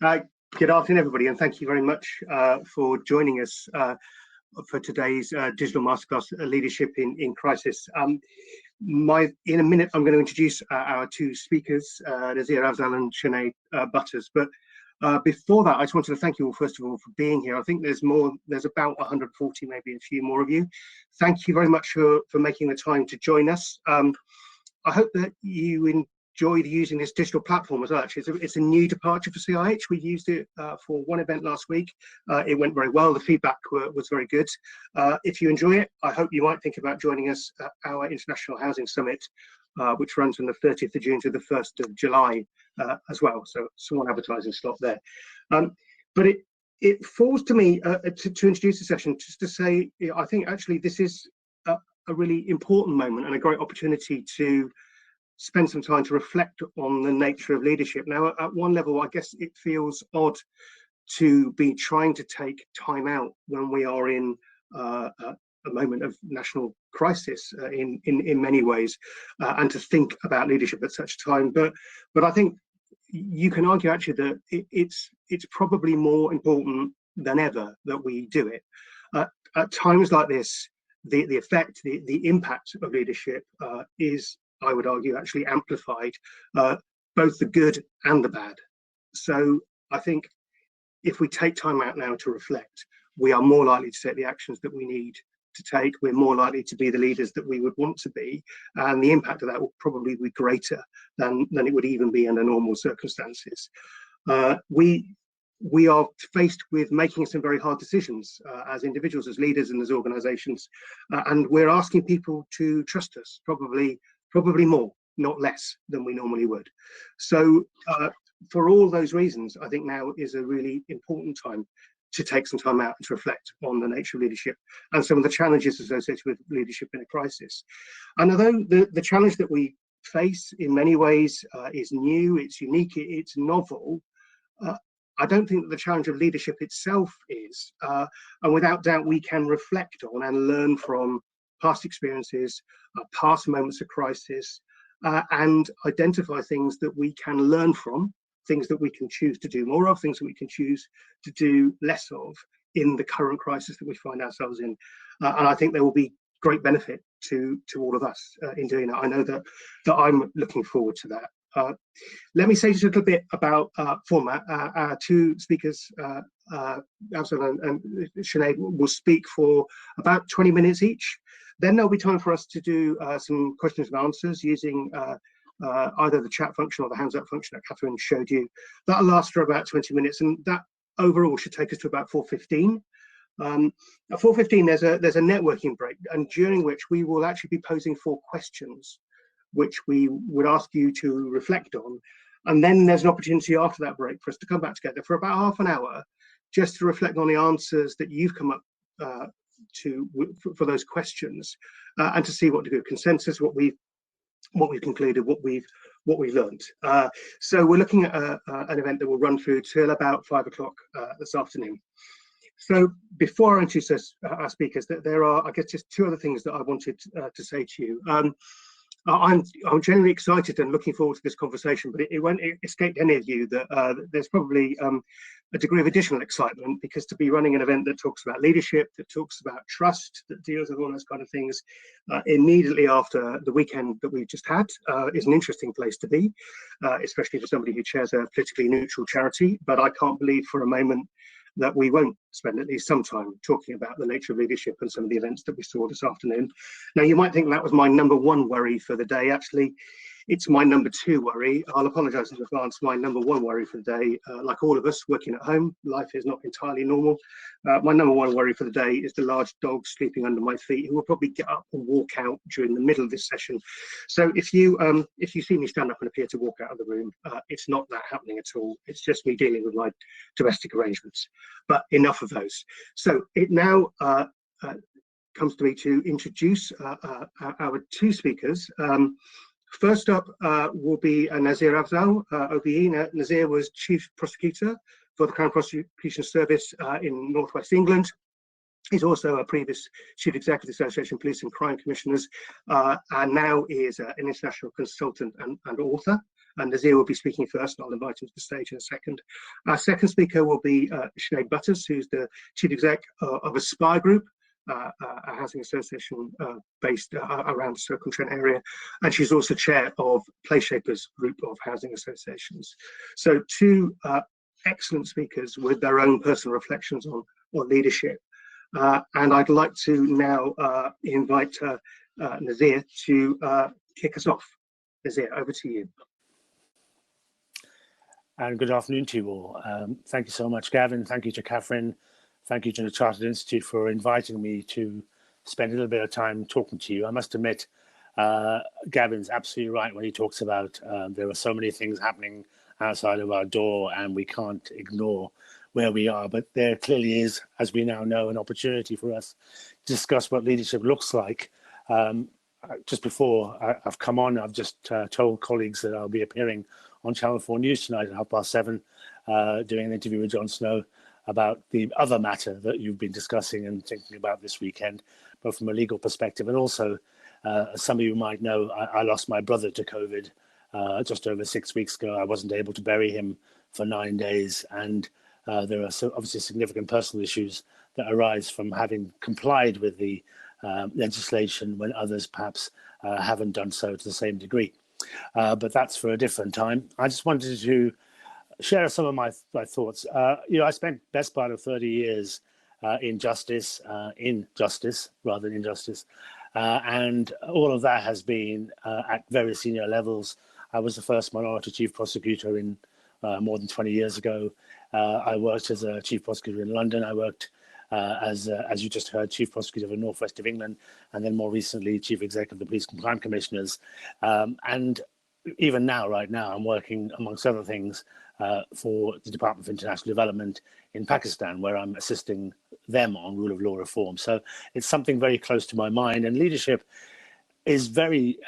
Uh, Good afternoon, everybody, and thank you very much for joining us for today's digital masterclass, Leadership in Crisis. In a minute, I'm going to introduce our two speakers, Nazir Afzal and Sinéad Butters. But before that, I just wanted to thank you all, first of all, for being here. I think there's about 140, maybe a few more of you. Thank you very much for making the time to join us. I hope that you enjoyed using this digital platform as well. Actually, it's a new departure for CIH. We used it for one event last week. It went very well. The feedback was very good. If you enjoy it, I hope you might think about joining us at our International Housing Summit, which runs from the 30th of June to the 1st of July as well. So small advertising slot there. But it falls to me to introduce the session just to say, I think actually this is a really important moment and a great opportunity to spend some time to reflect on the nature of leadership. Now, at one level, I guess it feels odd to be trying to take time out when we are in a moment of national crisis in many ways, and to think about leadership at such a time. But I think you can argue actually that it's probably more important than ever that we do it. At times like this, the effect, the impact of leadership is, I would argue, actually amplified, both the good and the bad. So I think if we take time out now to reflect, we are more likely to take the actions that we need to take. We're more likely to be the leaders that we would want to be, and the impact of that will probably be greater than it would even be under normal circumstances. We are faced with making some very hard decisions as individuals, as leaders, and as organisations, and we're asking people to trust us, probably more, not less than we normally would. So for all those reasons, I think now is a really important time to take some time out and to reflect on the nature of leadership and some of the challenges associated with leadership in a crisis. And although the challenge that we face in many ways is new, it's unique, it's novel, I don't think that the challenge of leadership itself is, and without doubt we can reflect on and learn from past experiences, past moments of crisis, and identify things that we can learn from, things that we can choose to do more of, things that we can choose to do less of in the current crisis that we find ourselves in. And I think there will be great benefit to all of us in doing that. I know that I'm looking forward to that. Let me say just a little bit about format. Our two speakers, Afzal and Sinéad, will speak for about 20 minutes each. Then there'll be time for us to do some questions and answers using either the chat function or the hands up function that Catherine showed you. That'll last for about 20 minutes, and that overall should take us to about 4:15. At 4:15, there's a networking break, and during which we will actually be posing 4 questions, which we would ask you to reflect on. And then there's an opportunity after that break for us to come back together for about half an hour, just to reflect on the answers that you've come up for those questions, and to see what degree of consensus, what we've concluded, what we've learned. So we're looking at an event that will run through till about 5 o'clock this afternoon. So before I introduce our speakers, there are, I guess, just 2 other things that I wanted to say to you. I'm genuinely excited and looking forward to this conversation, but it won't escape any of you that there's probably a degree of additional excitement, because to be running an event that talks about leadership, that talks about trust, that deals with all those kind of things immediately after the weekend that we've just had is an interesting place to be, especially for somebody who chairs a politically neutral charity. But I can't believe for a moment that we won't spend at least some time talking about the nature of leadership and some of the events that we saw this afternoon. Now, you might think that was my number 1 worry for the day. Actually, it's my number 2 worry. I'll apologise in advance. My number 1 worry for the day, like all of us working at home, life is not entirely normal. My number 1 worry for the day is the large dog sleeping under my feet, who will probably get up and walk out during the middle of this session. So if you see me stand up and appear to walk out of the room, it's not that happening at all. It's just me dealing with my domestic arrangements. But enough of those. So it now comes to me to introduce our 2 speakers. First up will be Nazir Afzal OBE. Nazir was Chief Prosecutor for the Crown Prosecution Service in North West England. He's also a previous Chief Executive Association Police and Crime Commissioners, and now is an international consultant and author. And Nazir will be speaking first, and I'll invite him to the stage in a second. Our second speaker will be Sinéad Butters, who's the Chief Exec of Aspire Group, a housing association based around the Stoke-on-Trent area, and she's also chair of PlayShapers Group of Housing Associations. So two excellent speakers with their own personal reflections on leadership. And I'd like to now invite Nazir to kick us off. Nazir, over to you. And good afternoon to you all. Thank you so much, Gavin. Thank you to Catherine. Thank you to the Chartered Institute for inviting me to spend a little bit of time talking to you. I must admit, Gavin's absolutely right when he talks about there are so many things happening outside of our door and we can't ignore where we are. But there clearly is, as we now know, an opportunity for us to discuss what leadership looks like. Just before I've come on, I've just told colleagues that I'll be appearing on Channel 4 News tonight at 7:30, doing an interview with Jon Snow about the other matter that you've been discussing and thinking about this weekend, both from a legal perspective and also, as some of you might know, I lost my brother to COVID just over 6 weeks ago. I wasn't able to bury him for 9 days, and there are obviously significant personal issues that arise from having complied with the legislation when others perhaps haven't done so to the same degree. But that's for a different time. I just wanted to share some of my thoughts. I spent best part of 30 years in justice rather than injustice. And all of that has been at very senior levels. I was the first minority chief prosecutor in more than 20 years ago. I worked as a chief prosecutor in London. I worked as you just heard, chief prosecutor of the Northwest of England, and then more recently, chief executive of the Police and Crime Commissioners. And even now, right now, I'm working, amongst other things, for the Department of International Development in Pakistan, where I'm assisting them on rule of law reform. So it's something very close to my mind, and leadership is very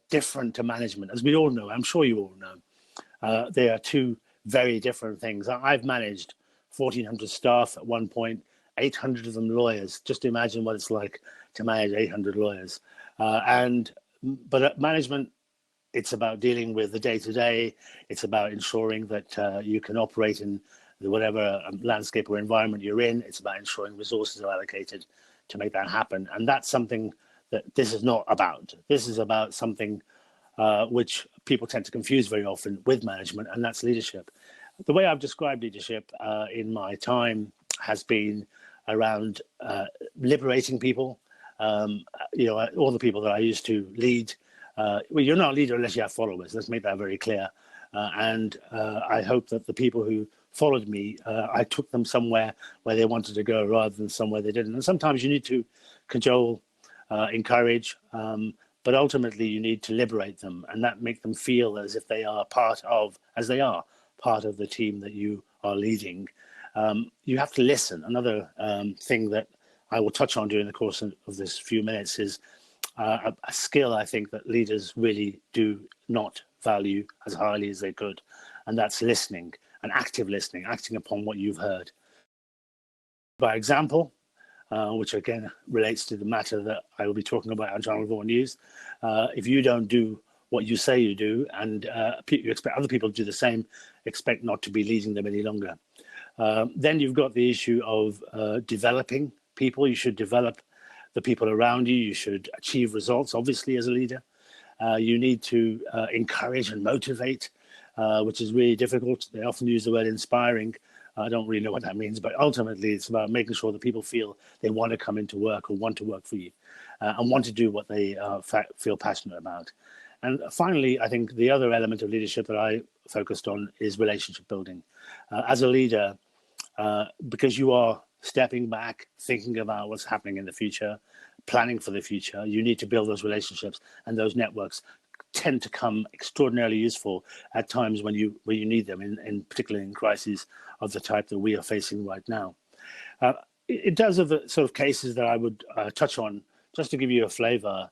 different to management, as we all know. I'm sure you all know. They are two very different things. I've managed 1,400 staff at one point, 800 of them lawyers. Just imagine what it's like to manage 800 lawyers. But at management, it's about dealing with the day-to-day. It's about ensuring that you can operate in whatever landscape or environment you're in. It's about ensuring resources are allocated to make that happen. And that's something that this is not about. This is about something which people tend to confuse very often with management, and that's leadership. The way I've described leadership in my time has been around liberating people. All the people that I used to lead, well, you're not a leader unless you have followers. Let's make that very clear. And I hope that the people who followed me, I took them somewhere where they wanted to go rather than somewhere they didn't. And sometimes you need to cajole, encourage, but ultimately you need to liberate them and that make them feel as if they are part of the team that you are leading. You have to listen. Another thing that I will touch on during the course of this few minutes is a skill I think that leaders really do not value as highly as they could, and that's listening, and active listening, acting upon what you've heard. By example, which again relates to the matter that I will be talking about on Channel 4 News, if you don't do what you say you do, and you expect other people to do the same, expect not to be leading them any longer. Then you've got the issue of developing people. You should develop the people around you. You should achieve results, obviously, as a leader. You need to encourage and motivate, which is really difficult. They often use the word inspiring. I don't really know what that means, but ultimately it's about making sure that people feel they want to come into work or want to work for you and want to do what they feel passionate about. And finally, I think the other element of leadership that I focused on is relationship building. As a leader, because you are stepping back, thinking about what's happening in the future, planning for the future, you need to build those relationships, and those networks tend to come extraordinarily useful at times when you need them, in particularly in crises of the type that we are facing right now. In terms of the sort of cases that I would touch on, just to give you a flavor,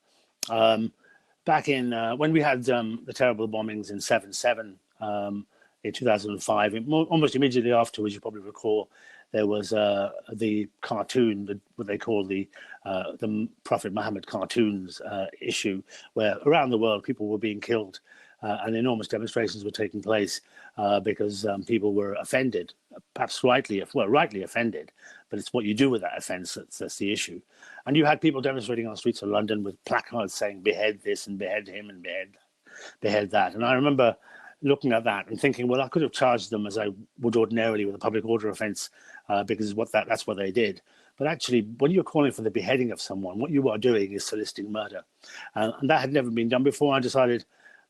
back in when we had the terrible bombings in 7/7 in 2005, almost immediately afterwards, you probably recall, there was the cartoon, what they call the Prophet Muhammad cartoons issue, where around the world people were being killed and enormous demonstrations were taking place because people were offended, perhaps rightly offended, but it's what you do with that offence that's the issue. And you had people demonstrating on the streets of London with placards saying behead this and behead him and behead that. And I remember looking at that and thinking, well, I could have charged them as I would ordinarily with a public order offence because that's what they did. But actually, when you're calling for the beheading of someone, what you are doing is soliciting murder. And that had never been done before. I decided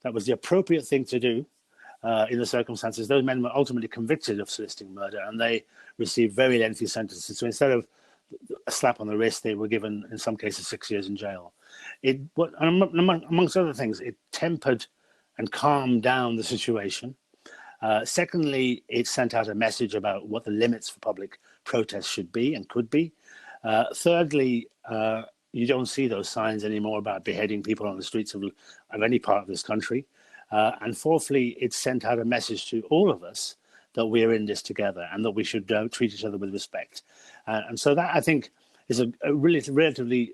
that was the appropriate thing to do in the circumstances. Those men were ultimately convicted of soliciting murder, and they received very lengthy sentences. So instead of a slap on the wrist, they were given, in some cases, 6 years in jail. Amongst other things, it tempered and calmed down the situation. Secondly, it sent out a message about what the limits for public protest should be and could be. Thirdly, you don't see those signs anymore about beheading people on the streets of any part of this country. And fourthly, it sent out a message to all of us that we're in this together and that we should treat each other with respect. And so that, I think, is a relatively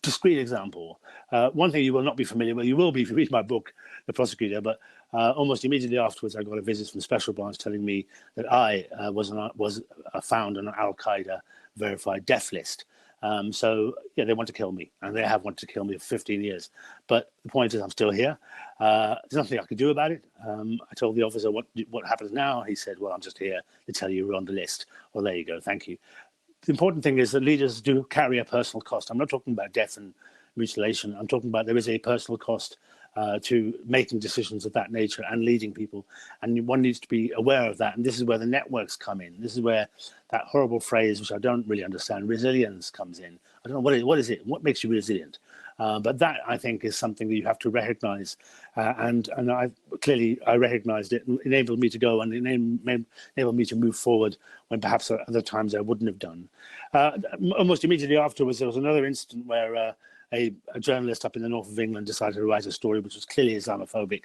discrete example. One thing you will not be familiar with, you will be if you read my book, The Prosecutor, but almost immediately afterwards, I got a visit from the Special Branch telling me that I was found on an Al-Qaeda verified death list. So, yeah, they want to kill me, and they have wanted to kill me for 15 years. But the point is, I'm still here. There's nothing I could do about it. I told the officer, what happens now? He said, well, I'm just here to tell you you're on the list. Well, there you go. Thank you. The important thing is that leaders do carry a personal cost. I'm not talking about death and mutilation. I'm talking about there is a personal cost to making decisions of that nature and leading people. And one needs to be aware of that. And this is where the networks come in. This is where that horrible phrase, which I don't really understand, resilience comes in. I don't know, what is it? What makes you resilient? But that, I think, is something that you have to recognize. And I recognized it and enabled me to go and enabled me to move forward when perhaps at other times I wouldn't have done. Almost immediately afterwards, there was another incident where a journalist up in the north of England decided to write a story which was clearly Islamophobic.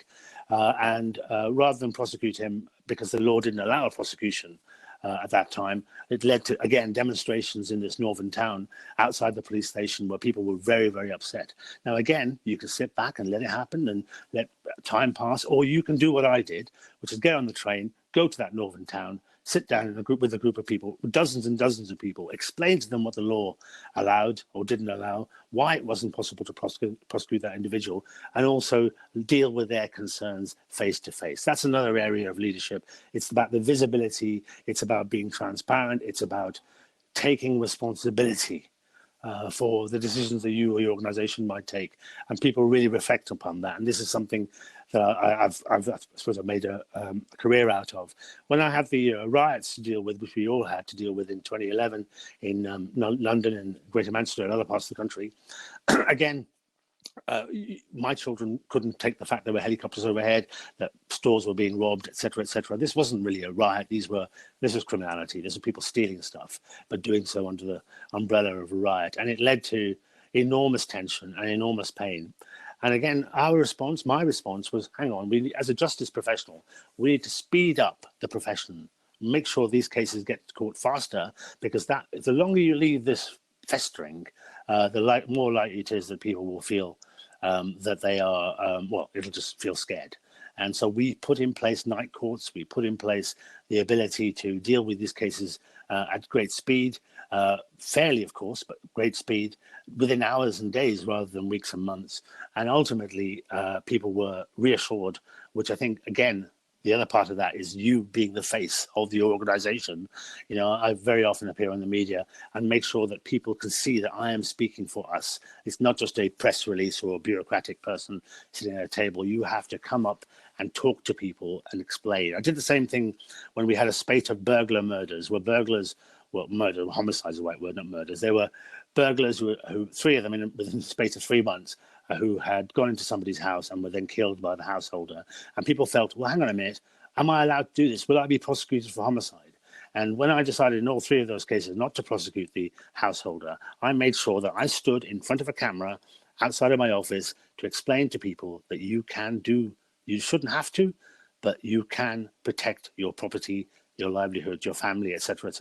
And rather than prosecute him, because the law didn't allow a prosecution at that time, it led to, again, demonstrations in this northern town outside the police station where people were very, very upset. Now, again, you can sit back and let it happen and let time pass, or you can do what I did, which is get on the train, go to that northern town, sit down in a group with a group of people, dozens and dozens of people, explain to them what the law allowed or didn't allow, why it wasn't possible to prosecute that individual, and also deal with their concerns face to face. That's another area of leadership. It's about the visibility. It's about being transparent. It's about taking responsibility for the decisions that you or your organization might take. And people really reflect upon that. And this is something that I suppose I've made a career out of. When I had the riots to deal with, which we all had to deal with in 2011 in London and Greater Manchester and other parts of the country, again, my children couldn't take the fact there were helicopters overhead, that stores were being robbed, etc., etc. This wasn't really a riot. This was criminality. This was people stealing stuff, but doing so under the umbrella of a riot. And it led to enormous tension and enormous pain. And again, my response was, hang on, as a justice professional, we need to speed up the profession, make sure these cases get to court faster, because the longer you leave this festering, the more likely it is that people will feel that they are, it'll just feel scared. And so we put in place night courts. We put in place the ability to deal with these cases at great speed, fairly, of course, but great speed, within hours and days rather than weeks and months. And ultimately, people were reassured, which I think, again, the other part of that is you being the face of your organization. You know, I very often appear on the media and make sure that people can see that I am speaking for us. It's not just a press release or a bureaucratic person sitting at a table. You have to come up and talk to people and explain. I did the same thing when we had a spate of burglar murders, where burglars, homicide is the right word, not murders. There were burglars who three of them within the space of 3 months, who had gone into somebody's house and were then killed by the householder. And people felt, well, hang on a minute, am I allowed to do this? Will I be prosecuted for homicide? And when I decided in all 3 of those cases not to prosecute the householder, I made sure that I stood in front of a camera outside of my office to explain to people that you shouldn't have to, but you can protect your property, your livelihood, your family, etc.,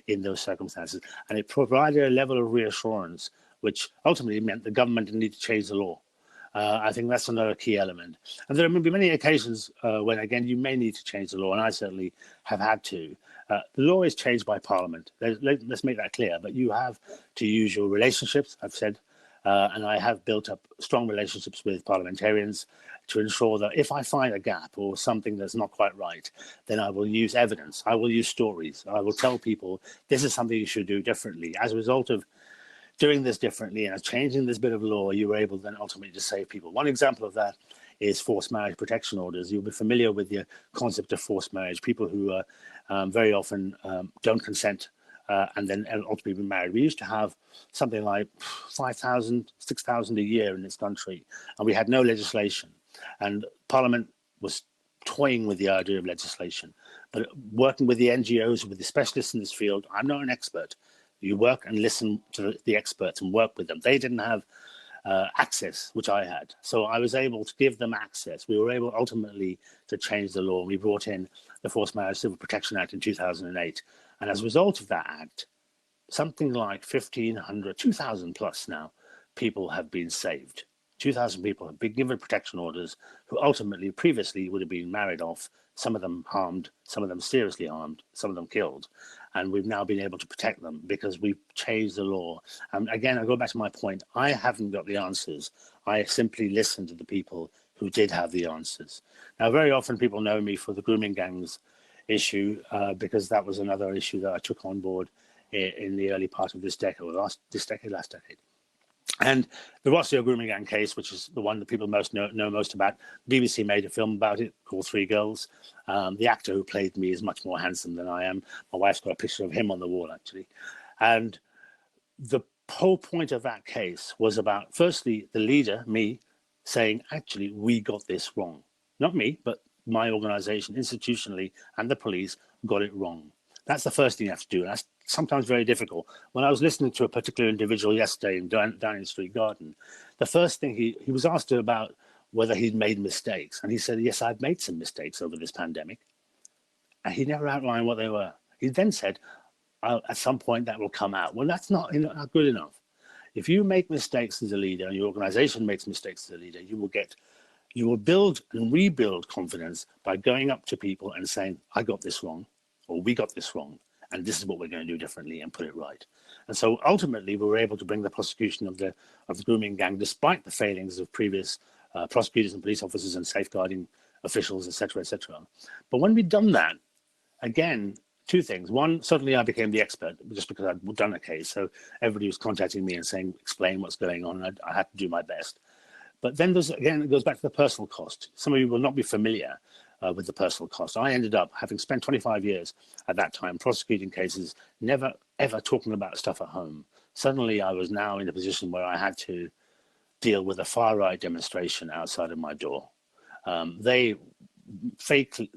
in those circumstances. And it provided a level of reassurance, which ultimately meant the government didn't need to change the law. I think that's another key element. And there may be many occasions when, again, you may need to change the law, and I certainly have had to. The law is changed by Parliament. Let's make that clear. But you have to use your relationships, I've said, and I have built up strong relationships with parliamentarians to ensure that if I find a gap or something that's not quite right, then I will use evidence. I will use stories. I will tell people this is something you should do differently. As a result of doing this differently and changing this bit of law, you were able then ultimately to save people. One example of that is forced marriage protection orders. You'll be familiar with the concept of forced marriage, people who very often don't consent and then ultimately be married. We used to have something like 5,000, 6,000 a year in this country, and we had no legislation. And Parliament was toying with the idea of legislation, but working with the NGOs, with the specialists in this field, I'm not an expert. You work and listen to the experts and work with them. They didn't have access, which I had. So I was able to give them access. We were able ultimately to change the law. We brought in the Forced Marriage Civil Protection Act in 2008. And as a result of that act, something like 1,500, 2,000 plus now, people have been saved. 2,000 people have been given protection orders who ultimately previously would have been married off, some of them harmed, some of them seriously harmed, some of them killed. And we've now been able to protect them because we've changed the law. And again, I go back to my point. I haven't got the answers. I simply listen to the people who did have the answers. Now, very often people know me for the grooming gangs issue because that was another issue that I took on board in the early part of this decade, or last decade. And the Rossio grooming gang case, which is the one that people most know most about, BBC made a film about it called Three Girls. The actor who played me is much more handsome than I am. My wife's got a picture of him on the wall, actually. And the whole point of that case was about, firstly, the leader, me, saying, actually, we got this wrong. Not me, but my organization, institutionally, and the police got it wrong. That's the first thing you have to do. And that's sometimes very difficult. When I was listening to a particular individual yesterday in Downing Street Garden, the first thing he was asked about whether he'd made mistakes. And he said, yes, I've made some mistakes over this pandemic. And he never outlined what they were. He then said, at some point that will come out. Well, that's not good enough. If you make mistakes as a leader and your organization makes mistakes as a leader, you will build and rebuild confidence by going up to people and saying, I got this wrong, or we got this wrong, and this is what we're going to do differently and put it right. And so ultimately, we were able to bring the prosecution of the grooming gang, despite the failings of previous prosecutors and police officers and safeguarding officials, et cetera, et cetera. But when we'd done that, again, two things. One, suddenly I became the expert just because I'd done a case. So everybody was contacting me and saying, explain what's going on. And I had to do my best. But then it goes back to the personal cost. Some of you will not be familiar with the personal cost. I ended up, having spent 25 years at that time prosecuting cases, never ever talking about stuff at home. Suddenly I was now in a position where I had to deal with a far-right demonstration outside of my door. There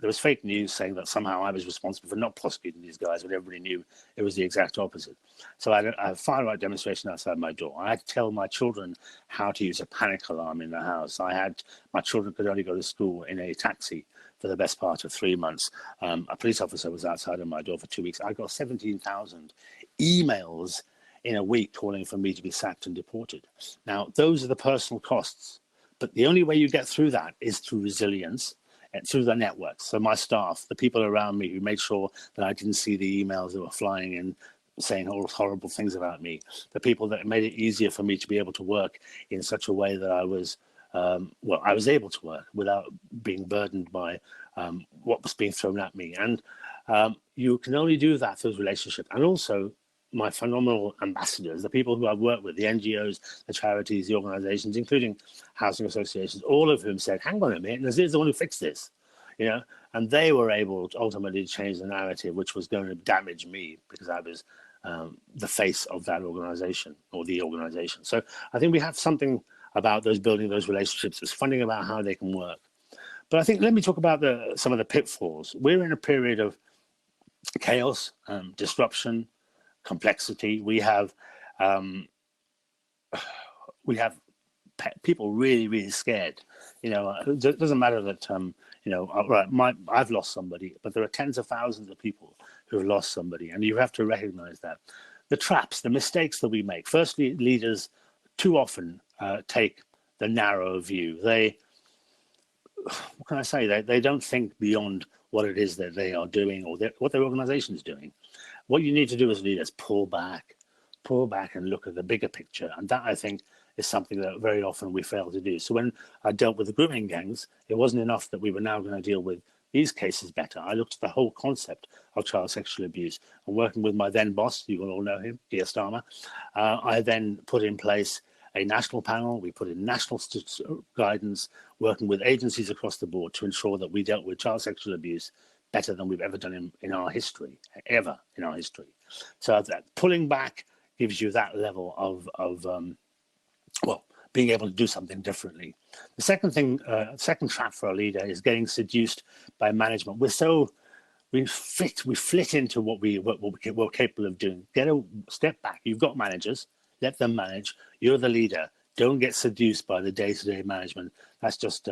was fake news saying that somehow I was responsible for not prosecuting these guys, when everybody knew it was the exact opposite. So I had a far-right demonstration outside my door. I had to tell my children how to use a panic alarm in the house. My children could only go to school in a taxi for the best part of 3 months. A police officer was outside of my door for 2 weeks. I got 17,000 emails in a week calling for me to be sacked and deported. Now, those are the personal costs. But the only way you get through that is through resilience and through the networks. So my staff, the people around me who made sure that I didn't see the emails that were flying in saying all horrible things about me, the people that made it easier for me to be able to work in such a way that I was able to work without being burdened by what was being thrown at me. And you can only do that through relationships. And also my phenomenal ambassadors, the people who I've worked with, the NGOs, the charities, the organizations, including housing associations, all of whom said, hang on a minute, Nazir's the one who fixed this, and they were able to ultimately change the narrative, which was going to damage me because I was the face of that organization or the organization. So I think we have something about building those relationships. It's funding about how they can work. But I think, let me talk about some of the pitfalls. We're in a period of chaos, disruption, complexity. We have people really, really scared. It doesn't matter that I've lost somebody, but there are tens of thousands of people who have lost somebody, and you have to recognize that. The traps, the mistakes that we make. Firstly, leaders too often take the narrow view. What can I say? They don't think beyond what it is that they are doing or what their organization is doing. What you need to do as leaders, pull back and look at the bigger picture. And that, I think, is something that very often we fail to do. So when I dealt with the grooming gangs, it wasn't enough that we were now going to deal with these cases better. I looked at the whole concept of child sexual abuse. And working with my then boss, you will all know him, Keir Starmer, I then put in place a national panel. We put in national guidance, working with agencies across the board to ensure that we dealt with child sexual abuse better than we've ever done in our history, ever in our history. So that pulling back gives you that level of being able to do something differerently. The second thing, second trap for a leader is getting seduced by management. We flit into what we're capable of doing. Get a step back. You've got managers. Let them manage. You're the leader. Don't get seduced by the day-to-day management. That's just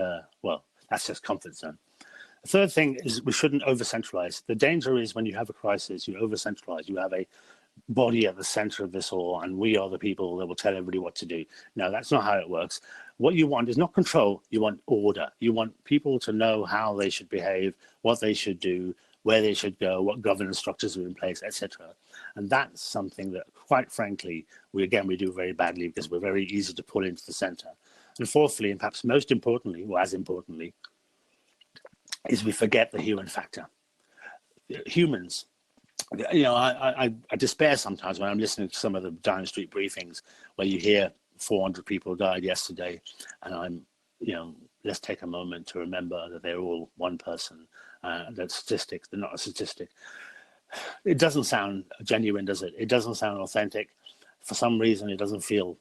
that's just comfort zone. The third thing is we shouldn't over-centralize. The danger is when you have a crisis, you over-centralize. You have a body at the center of this all, and we are the people that will tell everybody what to do. No, that's not how it works. What you want is not control. You want order. You want people to know how they should behave, what they should do, where they should go, what governance structures are in place, etc. And that's something that, quite frankly, we do very badly because we're very easy to pull into the center. And fourthly, and perhaps most importantly, or as importantly, is we forget the human factor. Humans, I despair sometimes when I'm listening to some of the Downing Street briefings where you hear 400 people died yesterday, and I'm, let's take a moment to remember that they're all one person. That statistics, they're not a statistic. It doesn't sound genuine, does it? It doesn't sound authentic. For some reason, it doesn't feel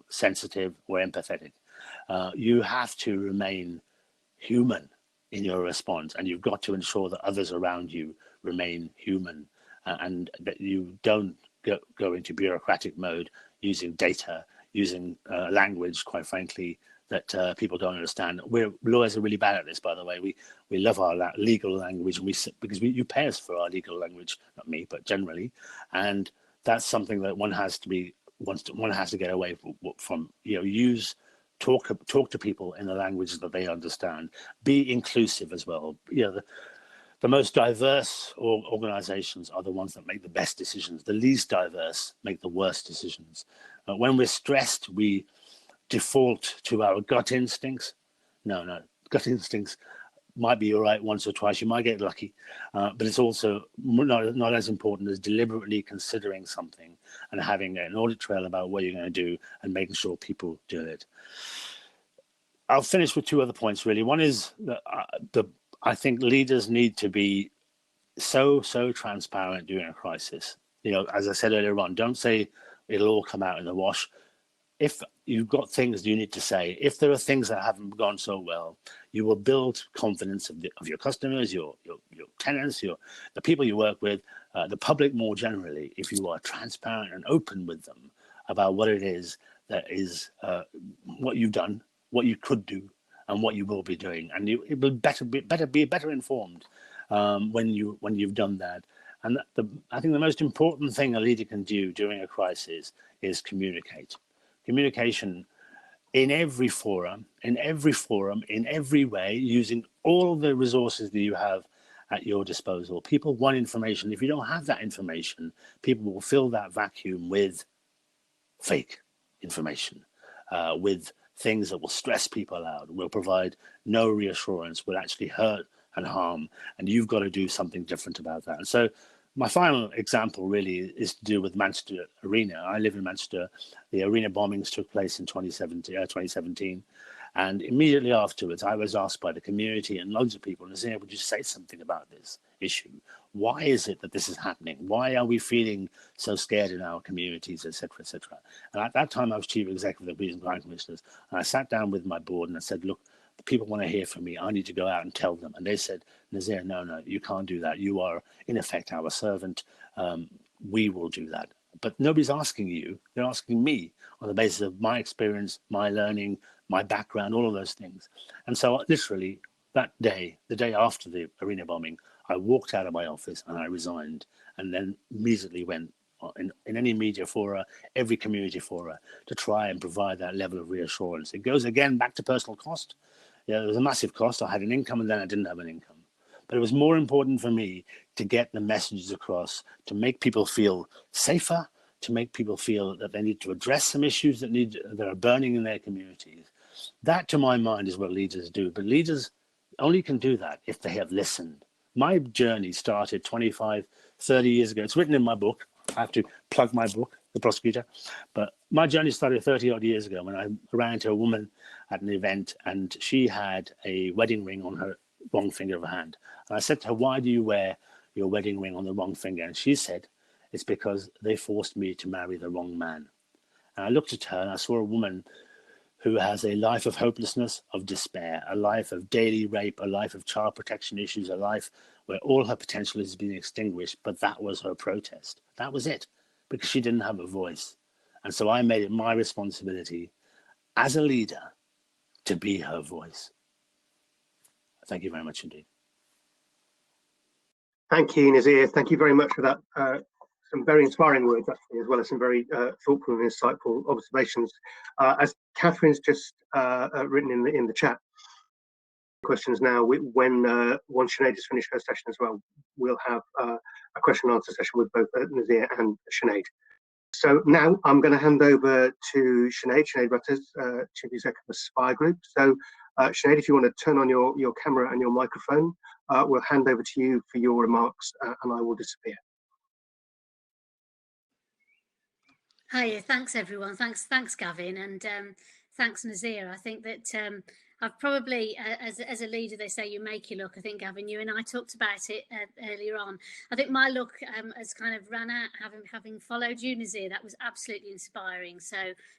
sensitive or empathetic. You have to remain human in your response, and you've got to ensure that others around you remain human, and that you don't go into bureaucratic mode using data, using language, quite frankly, that people don't understand. Lawyers are really bad at this, by the way. We love our legal language, because you pay us for our legal language, not me, but generally, and that's something that one has to get away from. Talk to people in the languages that they understand. Be inclusive as well. The most diverse organizations are the ones that make the best decisions. The least diverse make the worst decisions. When we're stressed, we default to our gut instincts. No, gut instincts might be all right once or twice. You might get lucky, but it's also not as important as deliberately considering something and having an audit trail about what you're going to do and making sure people do it. I'll finish with two other points, really. One is that I think leaders need to be so transparent during a crisis. As I said earlier on, don't say it'll all come out in the wash. If you've got things you need to say, if there are things that haven't gone so well, you will build confidence of your customers, your tenants, the people you work with, the public more generally, if you are transparent and open with them about what it is that is what you've done, what you could do, and what you will be doing, and it will be better informed when you've done that. And I think the most important thing a leader can do during a crisis is communicate. Communication in every forum, in every way, using all the resources that you have at your disposal. People want information. If you don't have that information, people will fill that vacuum with fake information, with things that will stress people out, will provide no reassurance, will actually hurt and harm. And you've got to do something different about that. And so my final example really is to do with Manchester Arena. I live in Manchester. The arena bombings took place in 2017. And immediately afterwards, I was asked by the community and loads of people, Nazir, would you say something about this issue? Why is it that this is happening? Why are we feeling so scared in our communities, et cetera, et cetera? And at that time, I was chief executive of the Police and Crime Commissioners. And I sat down with my board and I said, look, the people want to hear from me. I need to go out and tell them. And they said, Nazir, no, you can't do that. You are, in effect, our servant. We will do that. But nobody's asking you. They're asking me on the basis of my experience, my learning, my background, all of those things. And so literally that day, the day after the arena bombing, I walked out of my office and I resigned, and then immediately went in any media fora, every community fora, to try and provide that level of reassurance. It goes again back to personal cost. Yeah, there was a massive cost. I had an income and then I didn't have an income. But it was more important for me to get the messages across, to make people feel safer, to make people feel that they need to address some issues that are burning in their communities. That, to my mind, is what leaders do. But leaders only can do that if they have listened. My journey started 25, 30 years ago. It's written in my book. I have to plug my book, The Prosecutor. But my journey started 30 odd years ago when I ran into a woman at an event and she had a wedding ring on her wrong finger of her hand. And I said to her, why do you wear your wedding ring on the wrong finger? And she said, it's because they forced me to marry the wrong man. And I looked at her and I saw a woman who has a life of hopelessness, of despair, a life of daily rape, a life of child protection issues, a life where all her potential is being extinguished. But that was her protest. That was it, because she didn't have a voice. And so I made it my responsibility as a leader to be her voice. Thank you very much indeed. Thank you, Nazir. Thank you very much for that. Some very inspiring words, actually, as well as some very thoughtful and insightful observations. As Catherine's just written in the chat, questions now. When once Sinead has finished her session as well, we'll have a question and answer session with both Nazir and Sinead. So now I'm going to hand over to Sinead Butters, Chief Executive of Aspire Group. So Sinead, if you want to turn on your camera and your microphone, we'll hand over to you for your remarks and I will disappear. Hi, thanks everyone. Thanks Gavin, and thanks Nazir. I think that I've probably, as a leader, they say you make your luck. I think Gavin, you and I talked about it earlier on. I think my luck has kind of ran out having followed you, Nazir. That was absolutely inspiring. So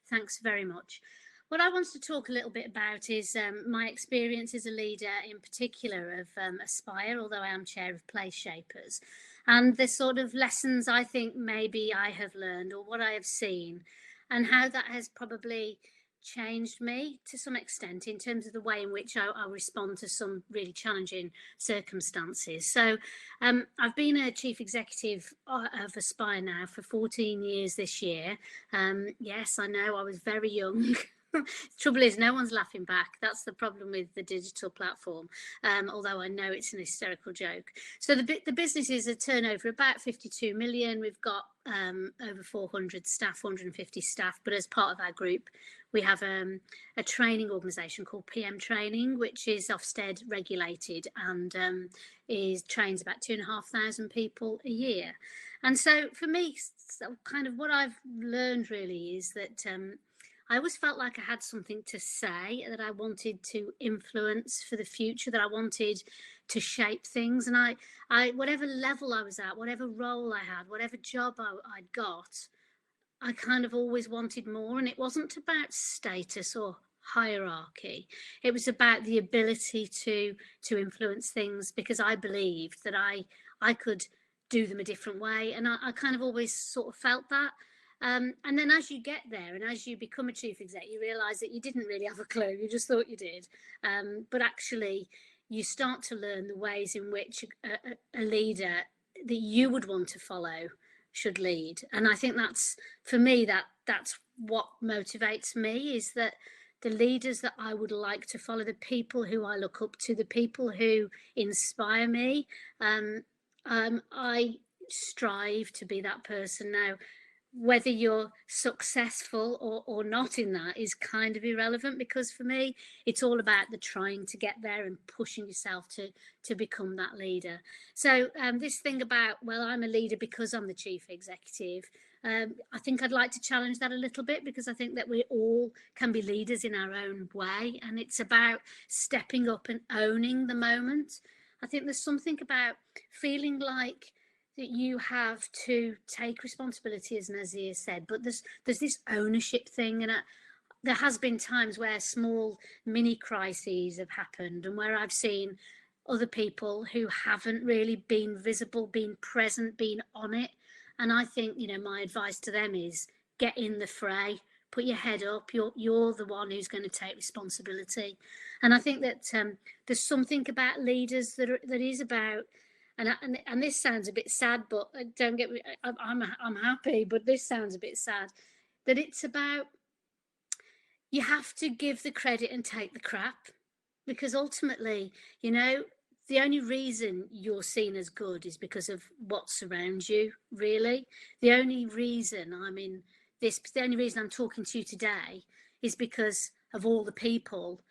thanks very much. What I want to talk a little bit about is my experience as a leader, in particular of Aspire, although I am chair of Place Shapers, and the sort of lessons I think maybe I have learned or what I have seen, and how that has probably changed me to some extent in terms of the way in which I respond to some really challenging circumstances. So I've been a chief executive of Aspire now for 14 years this year. Yes, I know I was very young. Trouble is, no one's laughing back. That's the problem with the digital platform, although I know it's an hysterical joke. So the business is a turnover about 52 million. We've got over 400 staff, 450 staff, but as part of our group, we have a training organisation called PM Training, which is Ofsted regulated and trains about 2,500 people a year. And so for me, kind of what I've learned really is that I always felt like I had something to say, that I wanted to influence for the future, that I wanted to shape things. And I whatever level I was at, whatever role I had, whatever job I'd got, I kind of always wanted more. And it wasn't about status or hierarchy. It was about the ability to influence things, because I believed that I could do them a different way. And I kind of always sort of felt that. And then as you get there and as you become a chief exec, you realise that you didn't really have a clue. You just thought you did. But actually, you start to learn the ways in which a leader that you would want to follow should lead. And I think that's, for me, that's what motivates me, is that the leaders that I would like to follow, the people who I look up to, the people who inspire me, I strive to be that person. Now, whether you're successful or not in that is kind of irrelevant, because for me, it's all about the trying to get there and pushing yourself to become that leader. So this thing about, well, I'm a leader because I'm the chief executive, I think I'd like to challenge that a little bit, because I think that we all can be leaders in our own way, and it's about stepping up and owning the moment. I think there's something about feeling like that you have to take responsibility, as Nazir said, but there's this ownership thing, and there has been times where small mini crises have happened, and where I've seen other people who haven't really been visible, been present, been on it. And I think, you know, my advice to them is get in the fray, put your head up. You're the one who's going to take responsibility. And I think that there's something about leaders that is about and this sounds a bit sad, but don't get me, I'm happy, but this sounds a bit sad, that it's about, you have to give the credit and take the crap, because ultimately, you know, the only reason you're seen as good is because of what surrounds you, really. The only reason I'm in this, the only reason I'm talking to you today is because of all the people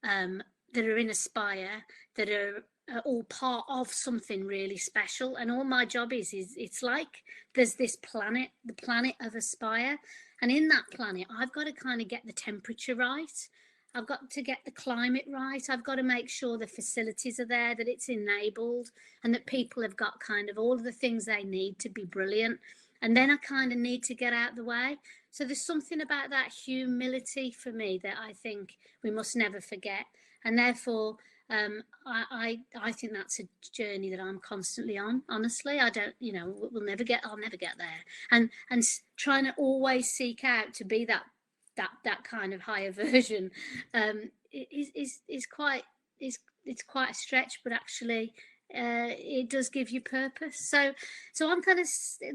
that are in Aspire, that are all part of something really special. And all my job is it's like there's this planet, the planet of Aspire. And in that planet, I've got to kind of get the temperature right. I've got to get the climate right. I've got to make sure the facilities are there, that it's enabled, and that people have got kind of all of the things they need to be brilliant. And then I kind of need to get out of the way. So there's something about that humility for me that I think we must never forget. And therefore, I think that's a journey that I'm constantly on. Honestly, I don't, you know, I'll never get there. And trying to always seek out to be that kind of higher version is quite a stretch, but actually it does give you purpose. So I'm kind of,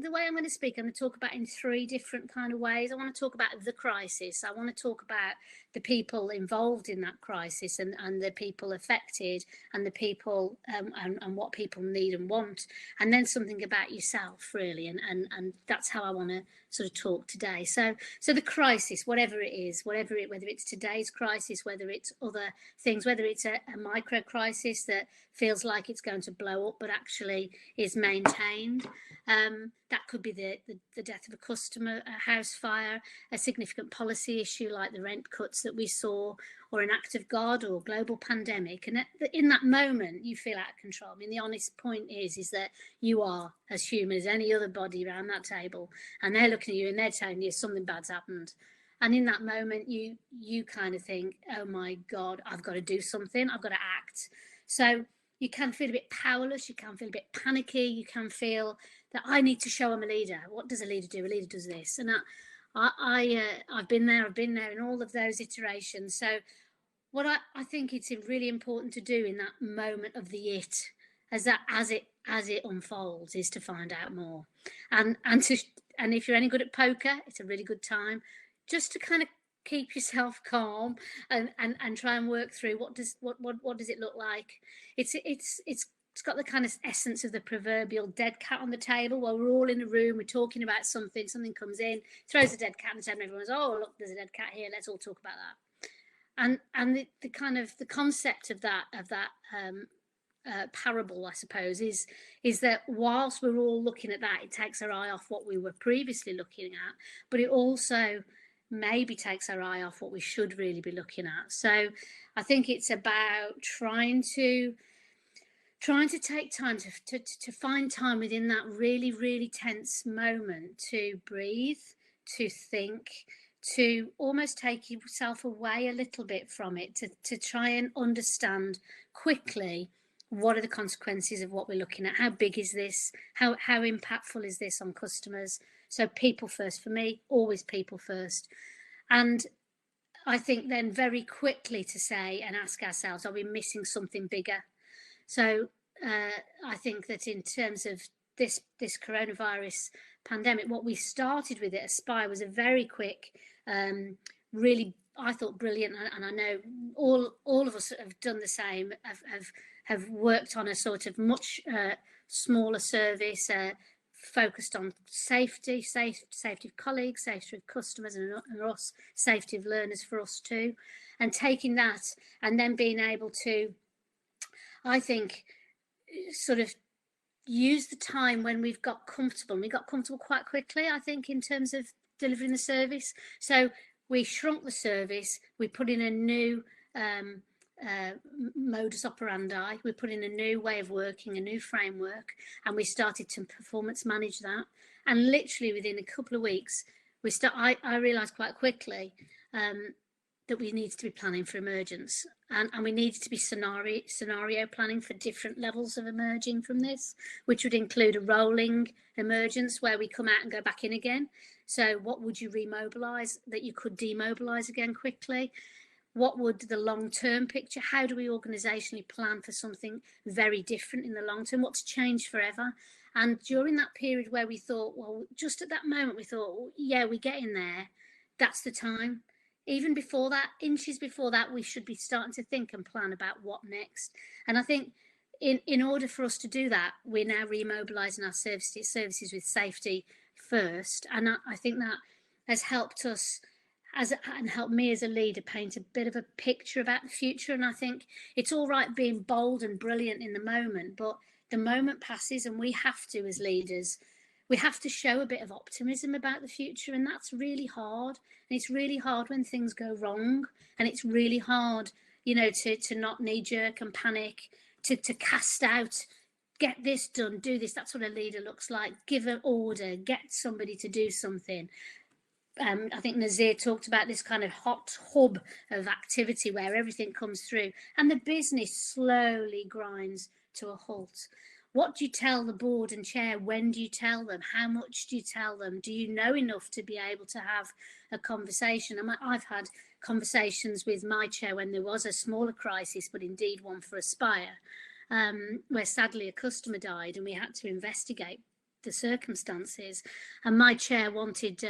the way I'm going to speak, I'm going to talk about in three different kind of ways. I want to talk about the crisis. I want to talk about the people involved in that crisis, and the people affected, and the people and what people need and want, and then something about yourself, really, and that's how I want to sort of talk today. So the crisis, whatever it is, whether it's today's crisis, whether it's other things, whether it's a micro crisis that feels like it's going to blow up but actually is maintained. That could be the death of a customer, a house fire, a significant policy issue like the rent cuts that we saw, or an act of God, or global pandemic. And in that moment, you feel out of control. I mean, the honest point is that you are as human as any other body around that table, and they're looking at you and they're telling you something bad's happened. And in that moment, you kind of think, oh my God, I've got to do something. I've got to act. So you can feel a bit powerless. You can feel a bit panicky. You can feel that I need to show I'm a leader. What does a leader do? A leader does this. And I've been there. I've been there in all of those iterations. So what I think it's really important to do in that moment of the it, as it unfolds, is to find out more. And if you're any good at poker, it's a really good time just to kind of keep yourself calm and try and work through what does it look like. It's got the kind of essence of the proverbial dead cat on the table. While we're all in a room, we're talking about something comes in, throws a dead cat on the table, and everyone's, oh look, there's a dead cat here, let's all talk about that. And the kind of the concept of that parable, I suppose, is that whilst we're all looking at that, it takes our eye off what we were previously looking at, but it also maybe takes our eye off what we should really be looking at. So I think it's about trying to take time to find time within that really, really tense moment to breathe, to think, to almost take yourself away a little bit from it, to try and understand quickly what are the consequences of what we're looking at. How big is this? How impactful is this on customers? So people first for me, always people first. And I think then very quickly to say and ask ourselves, are we missing something bigger? So I think that in terms of this coronavirus pandemic, what we started with at Aspire was a very quick, really, I thought, brilliant, and I know all of us have done the same, have worked on a sort of much smaller service, focused on safety of colleagues, safety of customers, and us, safety of learners for us too, and taking that and then being able to, I think, sort of use the time when we've got comfortable. And we got comfortable quite quickly, I think, in terms of delivering the service. So we shrunk the service, we put in a new modus operandi, we put in a new way of working, a new framework, and we started to performance manage that. And literally within a couple of weeks, I realised quite quickly that we needed to be planning for emergence, and we needed to be scenario planning for different levels of emerging from this, which would include a rolling emergence where we come out and go back in again. So what would you remobilise that you could demobilise again quickly? what would the long-term picture, how do we organisationally plan for something very different in the long term, what's changed forever? And during that period where we thought, well, just at that moment, we thought, well, yeah, we're getting there, that's the time. Even before that, inches before that, we should be starting to think and plan about what next. And I think in order for us to do that, we're now remobilising our services with safety first. And I think that has helped us and helped me as a leader paint a bit of a picture about the future. And I think it's all right being bold and brilliant in the moment, but the moment passes and we have to, as leaders, we have to show a bit of optimism about the future. And that's really hard. And it's really hard when things go wrong. And it's really hard, you know, to not knee-jerk and panic, to cast out, get this done, do this. That's what a leader looks like. Give an order, get somebody to do something. I think Nazir talked about this kind of hot hub of activity where everything comes through and the business slowly grinds to a halt. What do you tell the board and chair? When do you tell them? How much do you tell them? Do you know enough to be able to have a conversation? I've had conversations with my chair when there was a smaller crisis, but indeed one for Aspire, where sadly a customer died and we had to investigate the circumstances. And my chair wanted...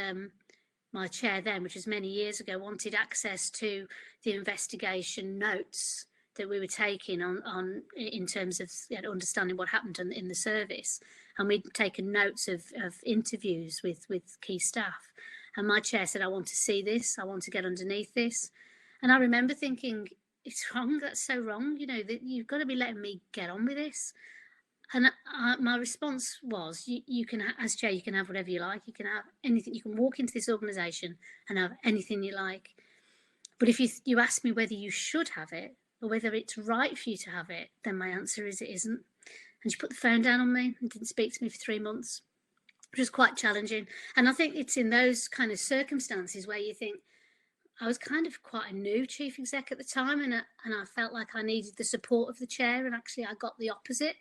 my chair then, which was many years ago, wanted access to the investigation notes that we were taking on in terms of, you know, understanding what happened in the service. And we'd taken notes of interviews with key staff. And my chair said, I want to see this. I want to get underneath this. And I remember thinking, it's wrong. That's so wrong. You know, that you've got to be letting me get on with this. And my response was, you can, as chair, you can have whatever you like. You can have anything. You can walk into this organisation and have anything you like. But if you ask me whether you should have it or whether it's right for you to have it, then my answer is it isn't. And she put the phone down on me and didn't speak to me for 3 months, which was quite challenging. And I think it's in those kind of circumstances where you think, I was kind of quite a new chief exec at the time, and I felt like I needed the support of the chair, and actually I got the opposite.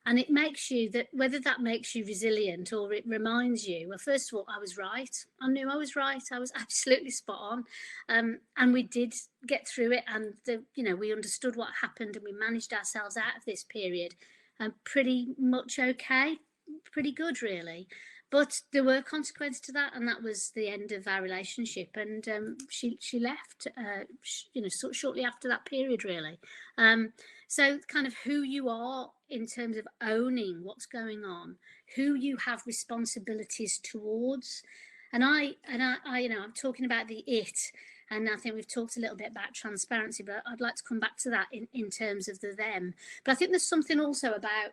And it makes you, that whether that makes you resilient or it reminds you, well, first of all, I was right. I knew I was right. I was absolutely spot on. And we did get through it, and we understood what happened, and we managed ourselves out of this period pretty much okay, pretty good really. But there were consequences to that, and that was the end of our relationship. And she left, shortly after that period, really. So kind of who you are in terms of owning what's going on, who you have responsibilities towards. And I'm talking about the it, and I think we've talked a little bit about transparency, but I'd like to come back to that in terms of the them. But I think there's something also about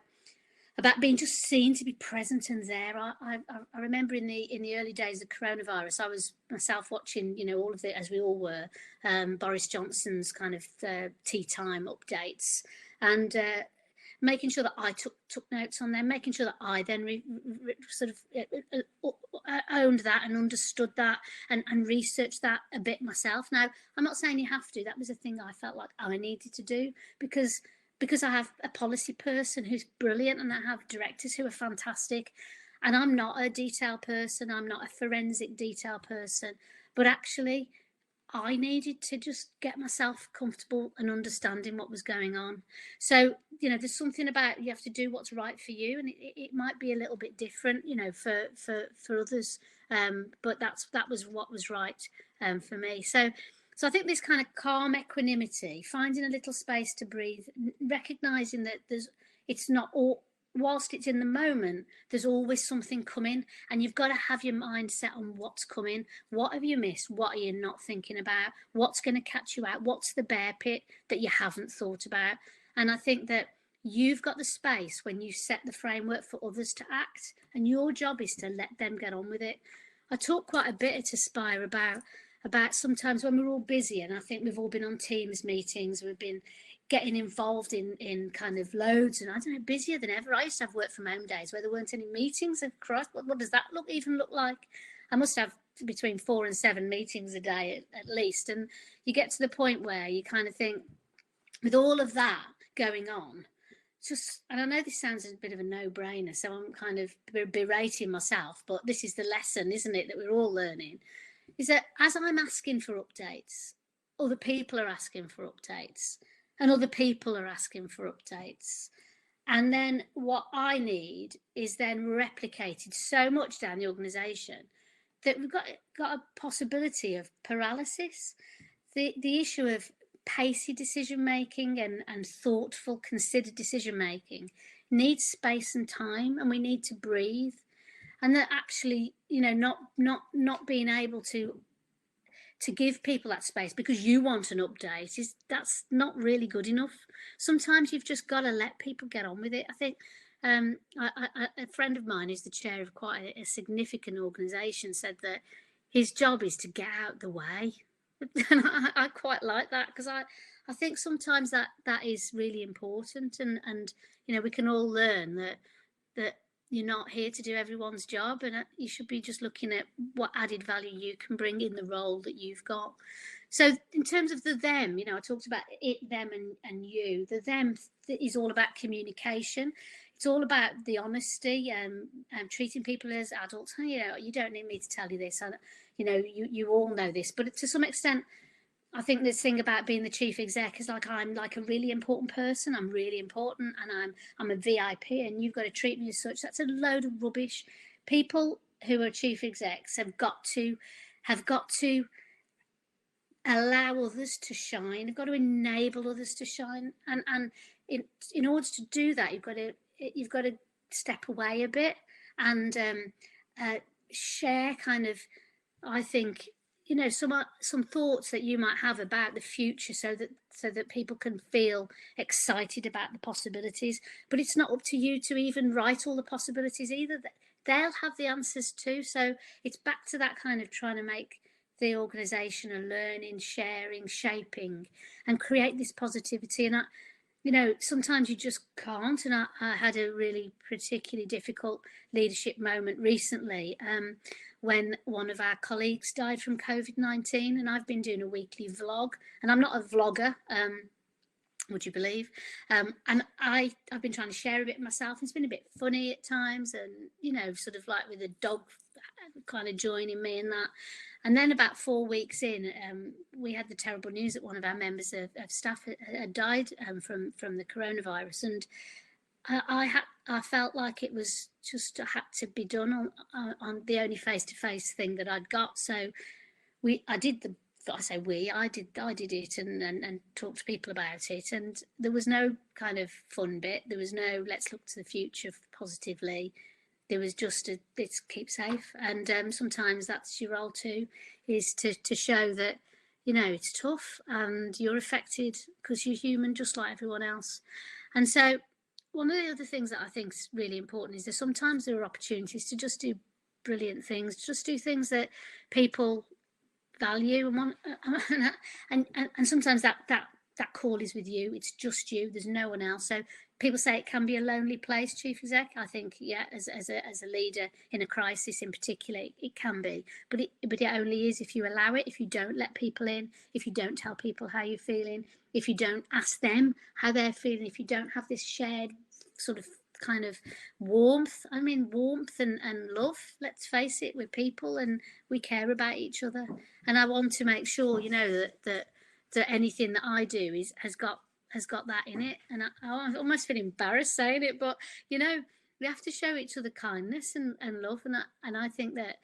being just seen to be present and there. I remember in the early days of coronavirus, I was myself watching, all of it, as we all were, Boris Johnson's kind of tea time updates, and making sure that I took notes on them, making sure that I then owned that and understood that and researched that a bit myself. Now, I'm not saying you have to. That was a thing I felt like I needed to do because I have a policy person who's brilliant, and I have directors who are fantastic, and I'm not a detail person, I'm not a forensic detail person, but actually I needed to just get myself comfortable and understanding what was going on. So, there's something about you have to do what's right for you, and it might be a little bit different, for others, but that was what was right for me. So I think this kind of calm equanimity, finding a little space to breathe, recognizing that it's not all, whilst it's in the moment, there's always something coming, and you've got to have your mind set on what's coming. What have you missed? What are you not thinking about? What's going to catch you out? What's the bear pit that you haven't thought about? And I think that you've got the space when you set the framework for others to act, and your job is to let them get on with it. I talk quite a bit at Aspire about sometimes when we're all busy, and I think we've all been on Teams meetings, we've been getting involved in kind of loads, and I don't know, busier than ever. I used to have work from home days where there weren't any meetings. And Christ, what does that even look like? I must have between 4 and 7 meetings a day at least. And you get to the point where you kind of think, with all of that going on, and I know this sounds a bit of a no-brainer, so I'm kind of berating myself, but this is the lesson, isn't it, that we're all learning, is that as I'm asking for updates, other people are asking for updates, and other people are asking for updates. And then what I need is then replicated so much down the organisation that we've got a possibility of paralysis. The issue of pacey decision making and thoughtful, considered decision making needs space and time, and we need to breathe. And that actually, you know, not being able to give people that space because you want an update that's not really good enough. Sometimes you've just got to let people get on with it. I think a friend of mine who's the chair of quite a significant organisation said that his job is to get out the way. And I quite like that, because I think sometimes that is really important, and you know, we can all learn that you're not here to do everyone's job, and you should be just looking at what added value you can bring in the role that you've got. So in terms of the them, you know, I talked about it, them, and you. The them is all about communication. It's all about the honesty and treating people as adults. You know, you don't need me to tell you this. You know, you all know this, but to some extent, I think this thing about being the chief exec is like, I'm like a really important person. I'm really important, and I'm a VIP, and you've got to treat me as such. That's a load of rubbish. People who are chief execs have got to allow others to shine. They've got to enable others to shine, and in order to do that, you've got to step away a bit and share kind of, I think, you know, some thoughts that you might have about the future, so that people can feel excited about the possibilities. But it's not up to you to even write all the possibilities either. They'll have the answers too. So it's back to that kind of trying to make the organisation a learning, sharing, shaping, and create this positivity. And you know, sometimes you just can't. And I had a really particularly difficult leadership moment recently when one of our colleagues died from COVID-19, and I've been doing a weekly vlog, and I'm not a vlogger, would you believe? And I've been trying to share a bit myself. It's been a bit funny at times, and, you know, sort of like with the dog kind of joining me in that. And then about 4 weeks in, we had the terrible news that one of our members of staff had died from the coronavirus. And I felt like it was just had to be done on the only face-to-face thing that I'd got. So I did it and talked to people about it. And there was no kind of fun bit. There was no let's look to the future positively. There was just let's keep safe. And sometimes that's your role too, is to show that, you know, it's tough and you're affected because you're human just like everyone else. And so one of the other things that I think is really important is that sometimes there are opportunities to just do brilliant things, just do things that people value and want, and sometimes that call is with you. It's just you. There's no one else. So people say it can be a lonely place, chief exec. I think, yeah, as a leader in a crisis in particular, it can be. But it only is if you allow it. If you don't let people in, if you don't tell people how you're feeling, if you don't ask them how they're feeling, if you don't have this shared sort of kind of warmth. I mean, warmth and love, let's face it, we're people and we care about each other. And I want to make sure, you know, that anything that I do has got that in it. And I almost feel embarrassed saying it, but, you know, we have to show each other kindness and love. And I think that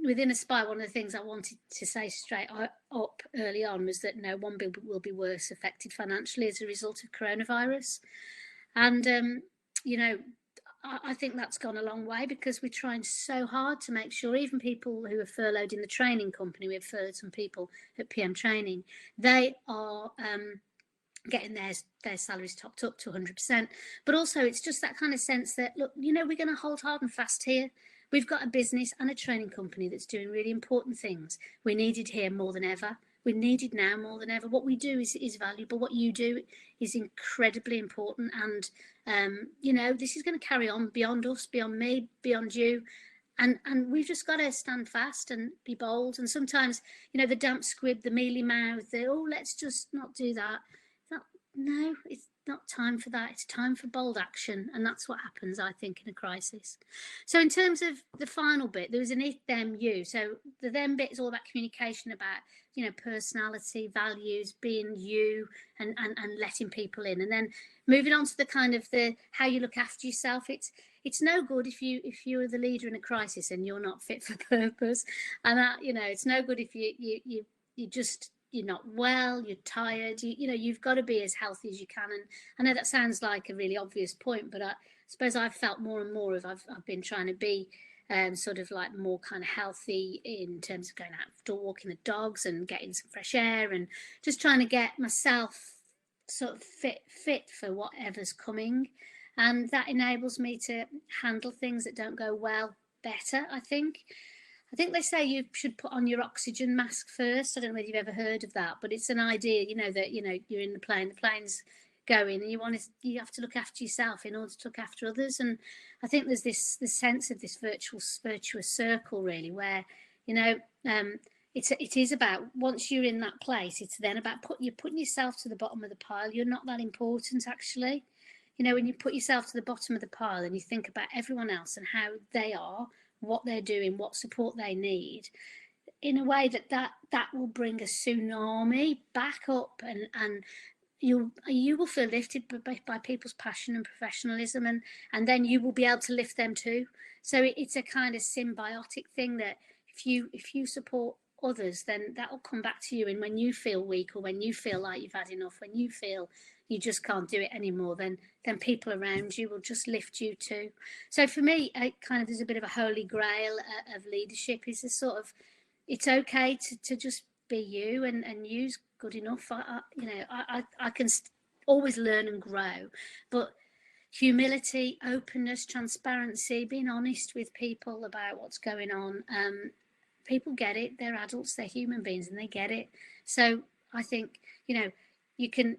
within Aspire, one of the things I wanted to say straight up early on was that no one will be worse affected financially as a result of coronavirus. And, you know, I think that's gone a long way, because we're trying so hard to make sure even people who are furloughed in the training company, we've furloughed some people at PM training, they are getting their salaries topped up to 100%. But also it's just that kind of sense that, look, you know, we're going to hold hard and fast here. We've got a business and a training company that's doing really important things. We're needed here more than ever. We're needed now more than ever. What we do is valuable. What you do is incredibly important. And, you know, this is going to carry on beyond us, beyond me, beyond you. And we've just got to stand fast and be bold. And sometimes, you know, the damp squib, the mealy mouth, let's just not do that. No, not time for that. It's time for bold action, and that's what happens, I think, in a crisis. So in terms of the final bit, there was an it, them, you. So the them bit is all about communication, about, you know, personality, values, being you, and letting people in. And then moving on to the kind of the how you look after yourself. It's no good if you're the leader in a crisis and you're not fit for purpose, and that, you know, it's no good if you just, you're not well, you're tired, you know, you've got to be as healthy as you can. And I know that sounds like a really obvious point, but I suppose I've felt more and more of I've been trying to be sort of like more kind of healthy in terms of going out for walking the dogs and getting some fresh air and just trying to get myself sort of fit for whatever's coming. And that enables me to handle things that don't go well better, I think. I think they say you should put on your oxygen mask first. I don't know whether you've ever heard of that, but it's an idea, you know, that, you know, you're in the plane's going, and you have to look after yourself in order to look after others. And I think there's this sense of this virtuous circle, really, where, you know, it is about, once you're in that place, it's then about putting yourself to the bottom of the pile. You're not that important, actually. You know, when you put yourself to the bottom of the pile and you think about everyone else and how they are, what they're doing, what support they need, in a way that will bring a tsunami back up, and you will feel lifted by people's passion and professionalism, and then you will be able to lift them too. So it's a kind of symbiotic thing that if you support others, then that will come back to you. And when you feel weak, or when you feel like you've had enough, when you feel you just can't do it anymore, then people around you will just lift you too. So for me, kind of, there's a bit of a holy grail of leadership, is a sort of, it's okay to just be you, and you's good enough. I can always learn and grow, but humility, openness, transparency, being honest with people about what's going on. People get it. They're adults, they're human beings, and they get it. So I think, you know, you can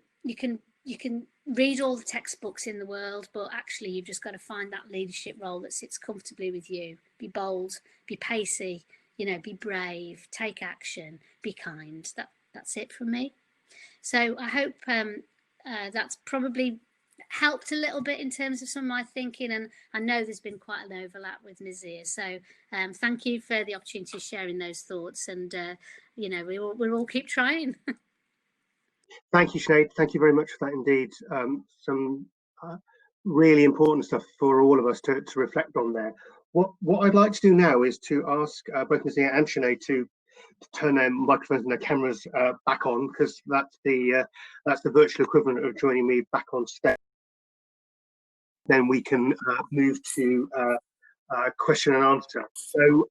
read all the textbooks in the world, but actually you've just got to find that leadership role that sits comfortably with you. Be bold, be pacey, you know, be brave, take action, be kind. That's it from me. So I hope that's probably helped a little bit in terms of some of my thinking, and I know there's been quite an overlap with Nazir. So thank you for the opportunity of sharing those thoughts, and you know, we'll all keep trying. Thank you, Sinead. Thank you very much for that indeed. Some really important stuff for all of us to reflect on there. What I'd like to do now is to ask both Nazir and Sinead to turn their microphones and their cameras back on, because that's the virtual equivalent of joining me back on stage. Then we can move to question and answer. So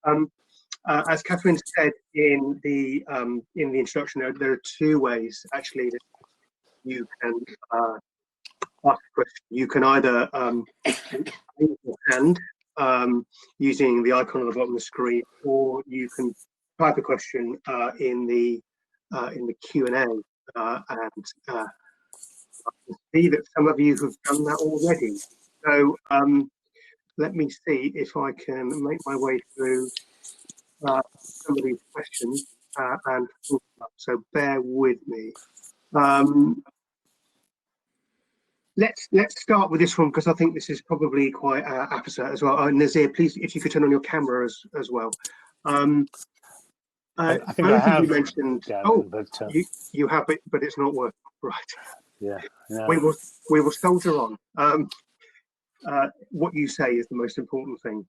as Catherine said in the introduction, there are two ways actually that you can ask a question. You can either raise your hand using the icon at the bottom of the screen, or you can type a question in the Q&A, and I can see that some of you have done that already. So let me see if I can make my way through some of these questions and so bear with me. Let's start with this one, because I think this is probably quite apposite as well. Nazir, please, if you could turn on your camera as well. I think I have. You mentioned, Gavin, but, you have it, but it's not working. Right. Yeah. No. We will soldier on. What you say is the most important thing.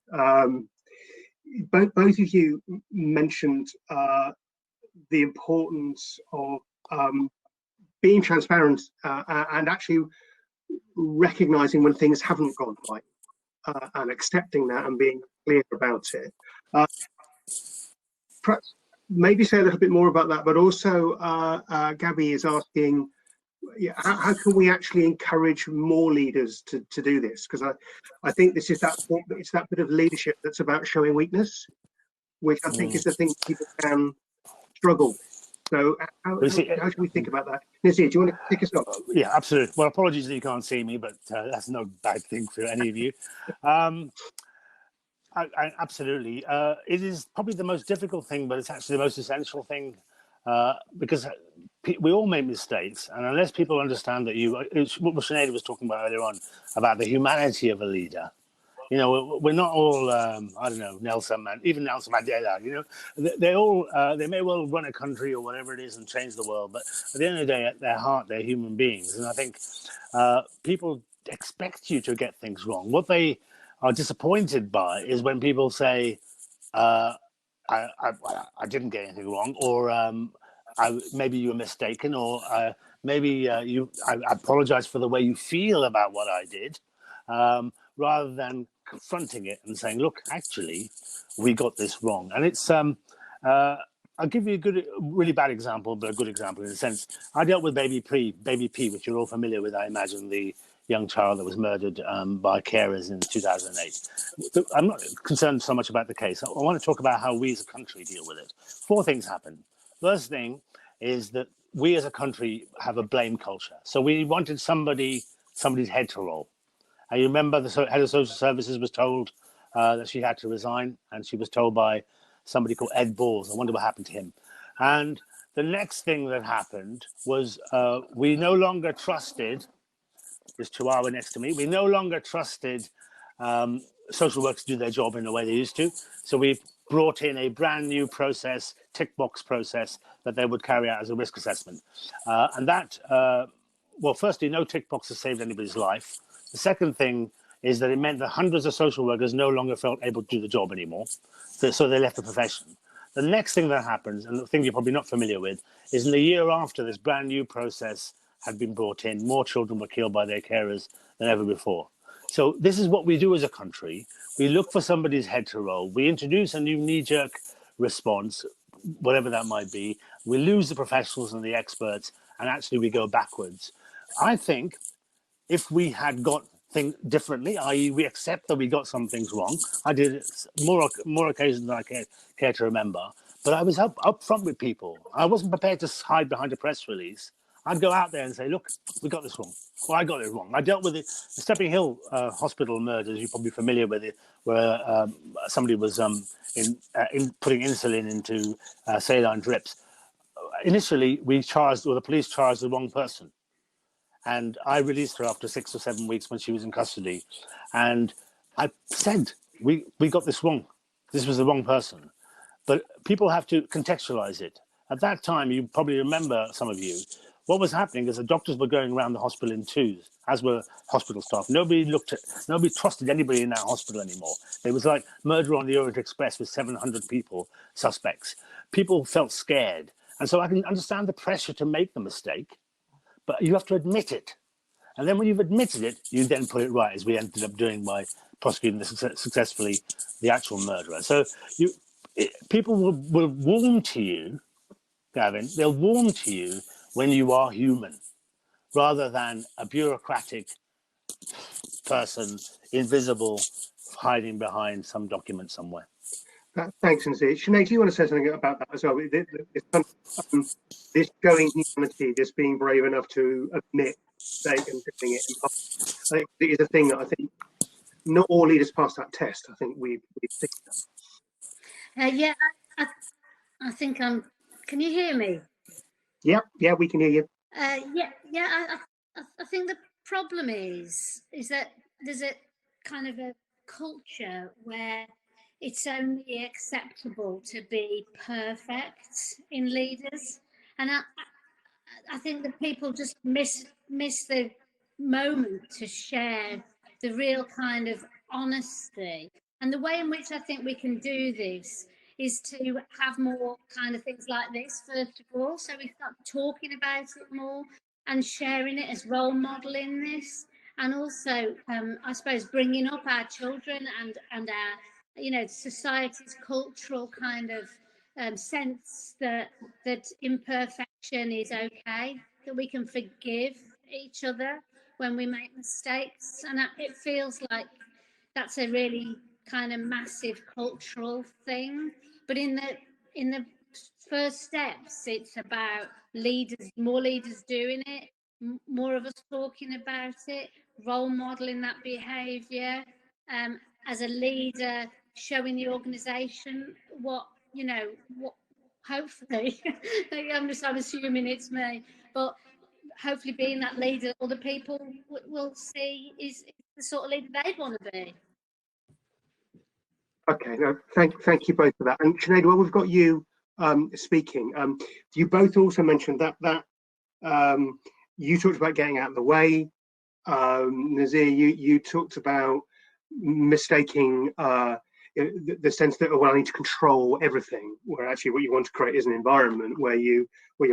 Both of you mentioned the importance of being transparent and actually recognizing when things haven't gone right, and accepting that and being clear about it. Perhaps maybe say a little bit more about that, but also Gabby is asking, how can we actually encourage more leaders to do this? Because I think this is it's that bit of leadership that's about showing weakness, which I think is the thing people can struggle with. So how should we think about that? Nazir, do you want to kick us off? Yeah, absolutely. Well, apologies that you can't see me, but that's no bad thing for any of you. Absolutely. It is probably the most difficult thing, but it's actually the most essential thing because we all make mistakes, and unless people understand that it's what Sinéad was talking about earlier on about the humanity of a leader. You know, we're not all, I don't know, Nelson Mandela, you know, they may well run a country or whatever it is and change the world, but at the end of the day, at their heart, they're human beings. And I think people expect you to get things wrong. What they are disappointed by is when people say, I didn't get anything wrong, or maybe you were mistaken, or maybe I apologize for the way you feel about what I did. Rather than confronting it and saying, look, actually, we got this wrong. And it's, I'll give you a really bad example, but a good example in a sense. I dealt with baby P, which you're all familiar with, I imagine, the young child that was murdered by carers in 2008. I'm not concerned so much about the case. I want to talk about how we as a country deal with it. 4 things happened. First thing is that we as a country have a blame culture. So we wanted somebody's head to roll. And you remember the head of social services was told that she had to resign, and she was told by somebody called Ed Balls. I wonder what happened to him. And the next thing that happened was we no longer trusted, this chihuahua next to me, we no longer trusted social workers to do their job in the way they used to. So we brought in a brand new process, tick box process, that they would carry out as a risk assessment. And that, well, firstly, no tick box has saved anybody's life. The second thing is that it meant that hundreds of social workers no longer felt able to do the job anymore. So they left the profession. The next thing that happens, and the thing you're probably not familiar with, is in the year after this brand new process had been brought in, more children were killed by their carers than ever before. So this is what we do as a country. We look for somebody's head to roll. We introduce a new knee-jerk response, whatever that might be. We lose the professionals and the experts, and actually we go backwards. I think if we had got things differently, i.e. we accept that we got some things wrong. I did it more occasions than I care to remember, but I was up front with people. I wasn't prepared to hide behind a press release. I'd go out there and say, look, we got this wrong. Well, I got it wrong. I dealt with the Stepping Hill hospital murders, you're probably familiar with it, where somebody was putting insulin into saline drips. Initially, the police charged the wrong person. And I released her after 6 or 7 weeks when she was in custody. And I said, we got this wrong. This was the wrong person. But people have to contextualize it. At that time, you probably remember, some of you, what was happening is the doctors were going around the hospital in twos, as were hospital staff. Nobody trusted anybody in that hospital anymore. It was like murder on the Orient Express with 700 people, suspects. People felt scared. And so I can understand the pressure to make the mistake, but you have to admit it. And then when you've admitted it, you then put it right, as we ended up doing by prosecuting successfully the actual murderer. So people will warm to you, Gavin, they'll warm to you when you are human, rather than a bureaucratic person, invisible, hiding behind some document somewhere. Thanks, Nazir. Sinead, do you want to say something about that as well? This showing humanity, this being brave enough to admit mistake and doing it in public, I think it is a thing that I think not all leaders pass that test. I think we think that. Yeah, I think I'm. Can you hear me? Yeah, we can hear you. I think the problem is that there's a kind of a culture where it's only acceptable to be perfect in leaders, and I think that people just miss the moment to share the real kind of honesty. And the way in which I think we can do this is to have more kind of things like this, first of all. So we start talking about it more and sharing it as role modeling this. And also, I suppose, bringing up our children and our, society's cultural kind of sense that imperfection is okay, that we can forgive each other when we make mistakes. And it feels like that's a really kind of massive cultural thing. But in the first steps, it's about more leaders doing it, more of us talking about it, role modeling that behaviour, as a leader, showing the organisation hopefully, I'm assuming it's me, but hopefully being that leader other people will see is the sort of leader they'd want to be. Okay, no, thank you both for that. And Sinead, while we've got you speaking, you both also mentioned that you talked about getting out of the way. Nazir, you talked about mistaking the sense that, oh, well, I need to control everything, where actually what you want to create is an environment where you're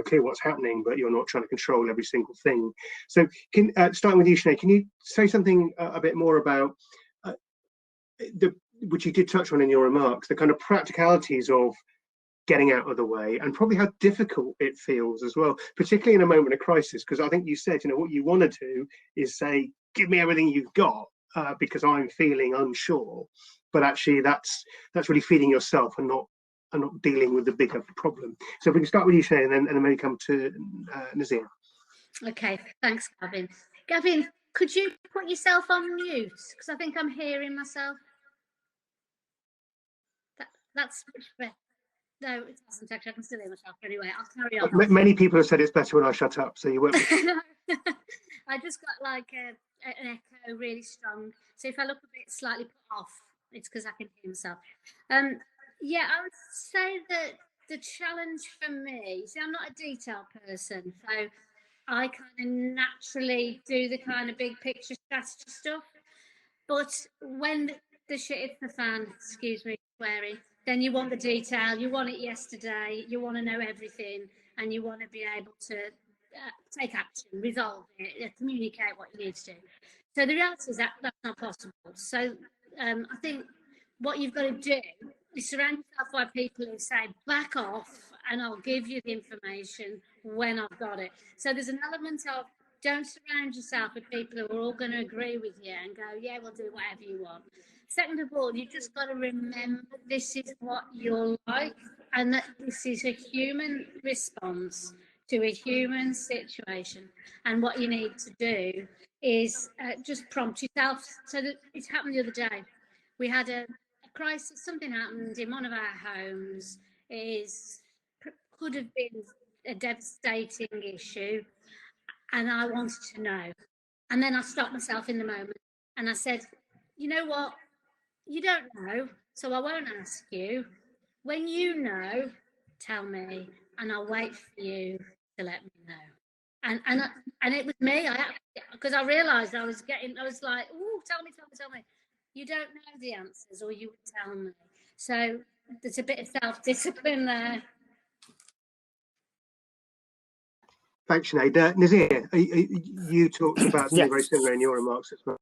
clear what's happening, but you're not trying to control every single thing. So, starting with you, Sinead, can you say something a bit more about which you did touch on in your remarks, the kind of practicalities of getting out of the way, and probably how difficult it feels as well, particularly in a moment of crisis? Because I think you said, what you want to do is say, give me everything you've got because I'm feeling unsure, but actually that's really feeding yourself and not dealing with the bigger problem. So if we can start with you, Sinead, and then maybe come to Nazir. Okay, thanks, Gavin. Gavin, could you put yourself on mute? Because I think I'm hearing myself. That's much better. No, it doesn't actually. I can still hear myself anyway. I'll carry on. Many people have said it's better when I shut up, so you won't. I just got like an echo really strong. So if I look a bit slightly put off, it's because I can hear myself. Yeah, I would say that the challenge for me, see, I'm not a detail person, so I kind of naturally do the kind of big picture strategy stuff. But when the shit hits the fan, excuse me, swearing, then you want the detail, you want it yesterday, you want to know everything, and you want to be able to take action, resolve it, communicate what you need to do. So the reality is that that's not possible. So I think what you've got to do is surround yourself by people who say, back off and I'll give you the information when I've got it. So there's an element of, don't surround yourself with people who are all going to agree with you and go, yeah, we'll do whatever you want. Second of all, you've just got to remember this is what you're like, and that this is a human response to a human situation. And what you need to do is just prompt yourself. So that it happened the other day. We had a crisis, something happened in one of our homes. Could have been a devastating issue. And I wanted to know. And then I stopped myself in the moment and I said, you know what? You don't know, so I won't ask you. When you know, tell me, and I'll wait for you to let me know. And it was me, because I realised I was like, oh, tell me. You don't know the answers, or you would tell me. So there's a bit of self-discipline there. Thanks, Sinead. Nazir, you talked about something very similar in your remarks as well.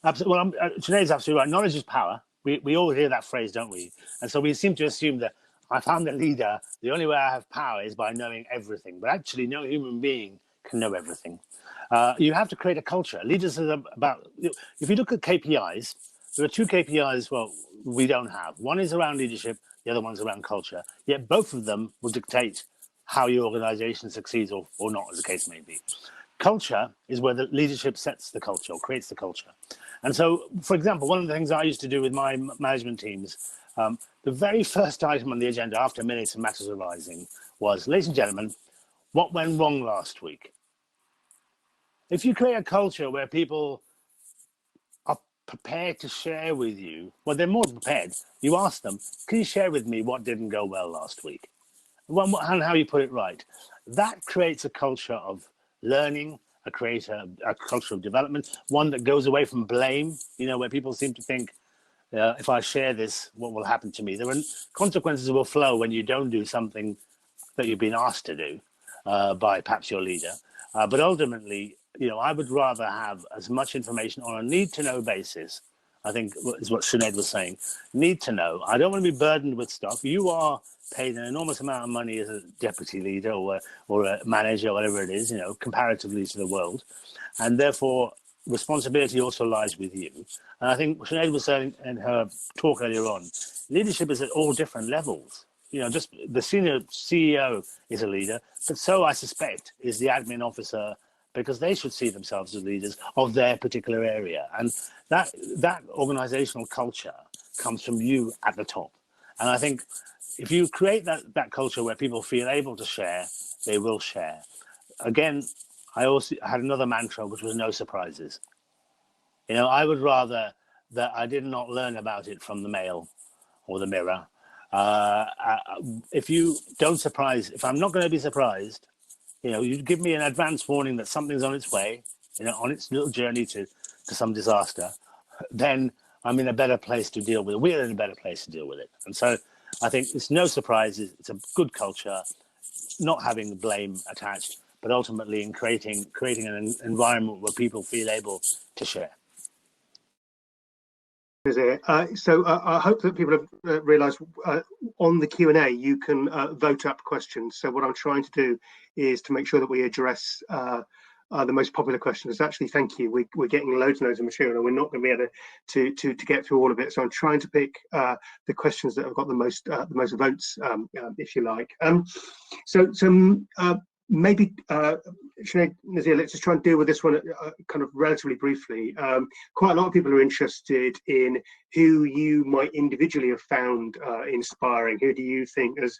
Absolutely. Well, Sinead's absolutely right. Knowledge is power. We all hear that phrase, don't we? And so we seem to assume that if I'm the leader, the only way I have power is by knowing everything. But actually, no human being can know everything. You have to create a culture. Leaders are about, if you look at KPIs, there are two KPIs, well, we don't have. One is around leadership, the other one's around culture. Yet both of them will dictate how your organization succeeds or not, as the case may be. Culture is where the leadership sets the culture or creates the culture. And so, for example, one of the things I used to do with my management teams, the very first item on the agenda after minutes of matters arising was, ladies and gentlemen, what went wrong last week? If you create a culture where people are prepared to share with you, well, they're more prepared. You ask them, can you share with me what didn't go well last week? And how you put it right. That creates a culture of learning, a culture of development, one that goes away from blame, where people seem to think, if I share this, what will happen to me? There are consequences will flow when you don't do something that you've been asked to do by perhaps your leader. But ultimately, I would rather have as much information on a need-to-know basis. I think is what Sinead was saying. Need to know. I don't want to be burdened with stuff. You are paid an enormous amount of money as a deputy leader or a manager, whatever it is, comparatively to the world. And therefore, responsibility also lies with you. And I think Sinead was saying in her talk earlier on, leadership is at all different levels. Just the senior CEO is a leader, but so I suspect is the admin officer, because they should see themselves as leaders of their particular area. And that organizational culture comes from you at the top. And I think if you create that culture where people feel able to share, they will share. Again, I also had another mantra, which was no surprises. I would rather that I did not learn about it from the Mail or the Mirror. If you don't surprise, if I'm not going to be surprised, you give me an advance warning that something's on its way, on its little journey to some disaster, then I'm in a better place to deal with it. We're in a better place to deal with it. And so I think it's no surprises. It's a good culture, not having blame attached, but ultimately in creating an environment where people feel able to share. So I hope that people have realised on the Q&A you can vote up questions. So what I'm trying to do is to make sure that we address the most popular questions. Actually, thank you. We're getting loads and loads of material, and we're not going to be able to get through all of it. So I'm trying to pick the questions that have got the most votes, if you like. Maybe, Sinead, Nazir, let's just try and deal with this one kind of relatively briefly. Quite a lot of people are interested in who you might individually have found inspiring. Who do you think has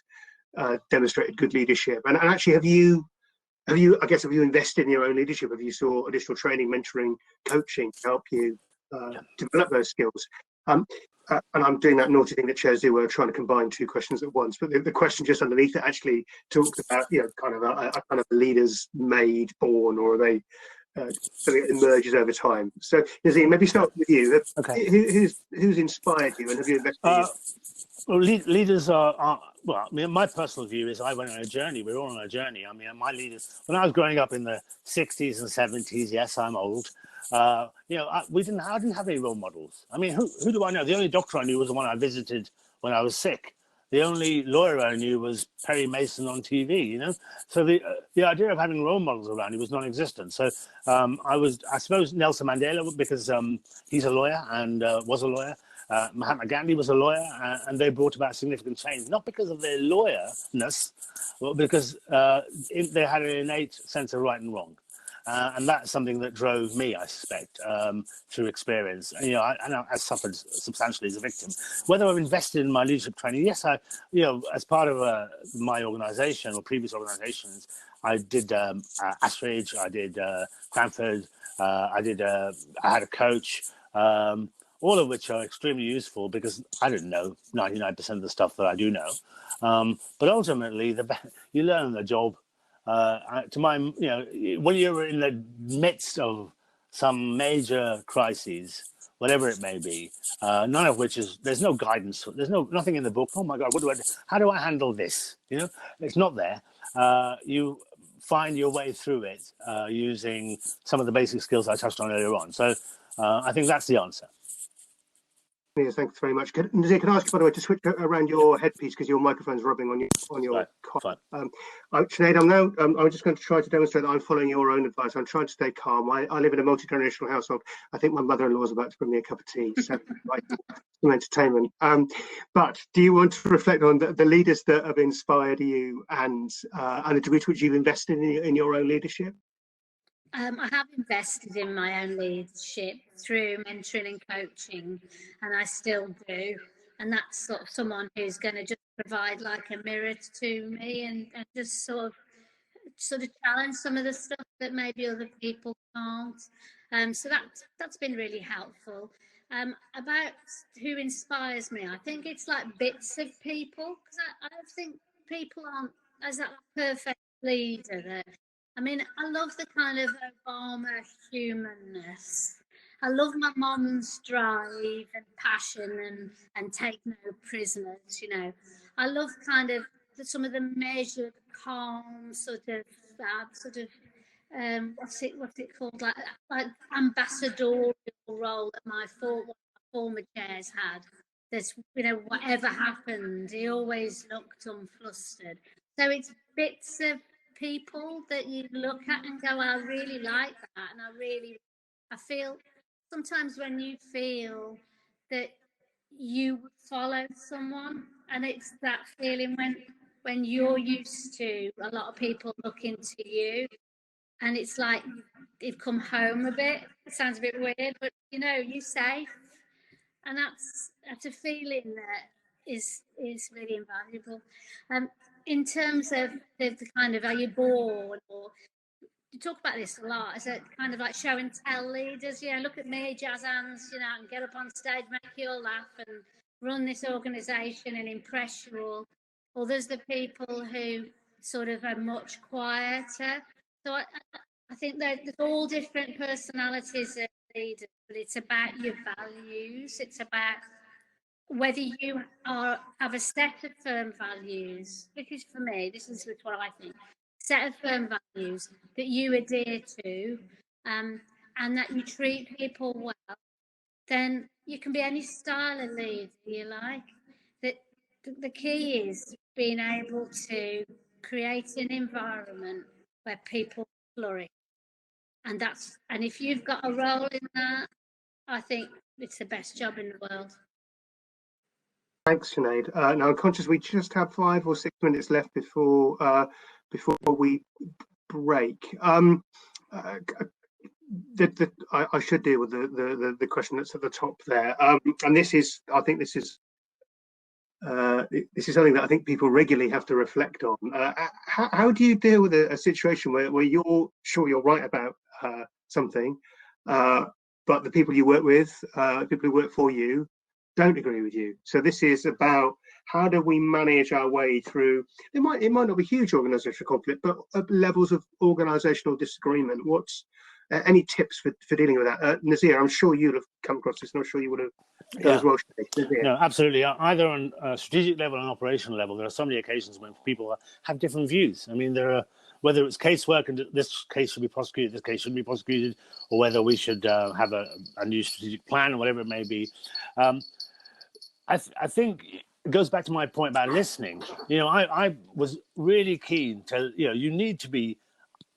demonstrated good leadership? And actually, have you invested in your own leadership? Have you sought additional training, mentoring, coaching to help you develop those skills? And I'm doing that naughty thing that chairs do, where we're trying to combine two questions at once. But the question just underneath it actually talks about, kind of a leader's made, born, or are they something that emerges over time? So, Nazir, maybe start with you. Okay. Who's inspired you, and have you invested in you? Well, leaders are well. I mean, my personal view is I went on a journey. We're all on a journey. I mean, my leaders. When I was growing up in the '60s and '70s, yes, I'm old. I didn't have any role models. I mean, who do I know? The only doctor I knew was the one I visited when I was sick. The only lawyer I knew was Perry Mason on TV. So the idea of having role models around you was non-existent. So I suppose Nelson Mandela, because he's a lawyer and was a lawyer. Mahatma Gandhi was a lawyer, and they brought about significant change, not because of their lawyerness, but because they had an innate sense of right and wrong. And that's something that drove me, I suspect, through experience. I suffered substantially as a victim. Whether I've invested in my leadership training, yes, as part of my organisation or previous organisations, I did Ashridge, I did Cranford, I had a coach. All of which are extremely useful because I didn't know 99% of the stuff that I do know. But ultimately, you learn on the job. When you're in the midst of some major crises, whatever it may be, none of which there's no guidance. There's nothing in the book. Oh my God, how do I handle this? It's not there. You find your way through it using some of the basic skills I touched on earlier on. So I think that's the answer. Yeah, thanks very much. Nazir, can I ask you, by the way, to switch around your headpiece because your microphone's rubbing on your collar. Sinead, I'm just going to try to demonstrate that I'm following your own advice. I'm trying to stay calm. I live in a multi-generational household. I think my mother-in-law is about to bring me a cup of tea, so some entertainment. But do you want to reflect on the leaders that have inspired you and the degree to which you've invested in your own leadership? I have invested in my own leadership through mentoring and coaching, and I still do. And that's sort of someone who's going to just provide like a mirror to me and just sort of challenge some of the stuff that maybe other people can't. So that's been really helpful. About who inspires me, I think it's like bits of people, because I don't think people aren't as that perfect leader. I mean, I love the kind of Obama humanness. I love my mom's drive and passion and take no prisoners. I love kind of some of the measured, calm what's it called, like ambassadorial role that my former chairs had. There's whatever happened, he always looked unflustered. So it's bits of people that you look at and go, I really like that, and I feel sometimes when you feel that you would follow someone, and it's that feeling when you're used to a lot of people looking to you, and it's like you've come home a bit. It sounds a bit weird, but you're safe, and that's a feeling that is really invaluable. In terms of the kind of, are you bored, or you talk about this a lot, is it kind of like show and tell leaders? Look at me, jazz hands, and get up on stage, make you all laugh, and run this organisation and impress you all. Or there's the people who sort of are much quieter. So I think that there's all different personalities of leaders, but it's about your values. It's about whether you have a set of firm values, because for me, this is what I think, set of firm values that you adhere to, and that you treat people well, then you can be any style of leader you like. The key is being able to create an environment where people flourish. And if you've got a role in that, I think it's the best job in the world. Thanks, Sinead. Now, I'm conscious we just have 5 or 6 minutes left before we break. I should deal with the question that's at the top there, and this is something that I think people regularly have to reflect on. How do you deal with a situation where you're sure you're right about something, but the people you work with, people who work for you, don't agree with you? So this is about how do we manage our way through, it might not be huge organizational conflict, but levels of organizational disagreement. What's any tips for dealing with that? Nazir, I'm sure you'd have come across this, and I'm sure you would have done as well. No, absolutely. Either on a strategic level and operational level, there are so many occasions when people have different views. I mean, there are, whether it's casework and this case should be prosecuted, this case shouldn't be prosecuted, or whether we should have a new strategic plan or whatever it may be. I think it goes back to my point about listening. I was really keen to, you need to be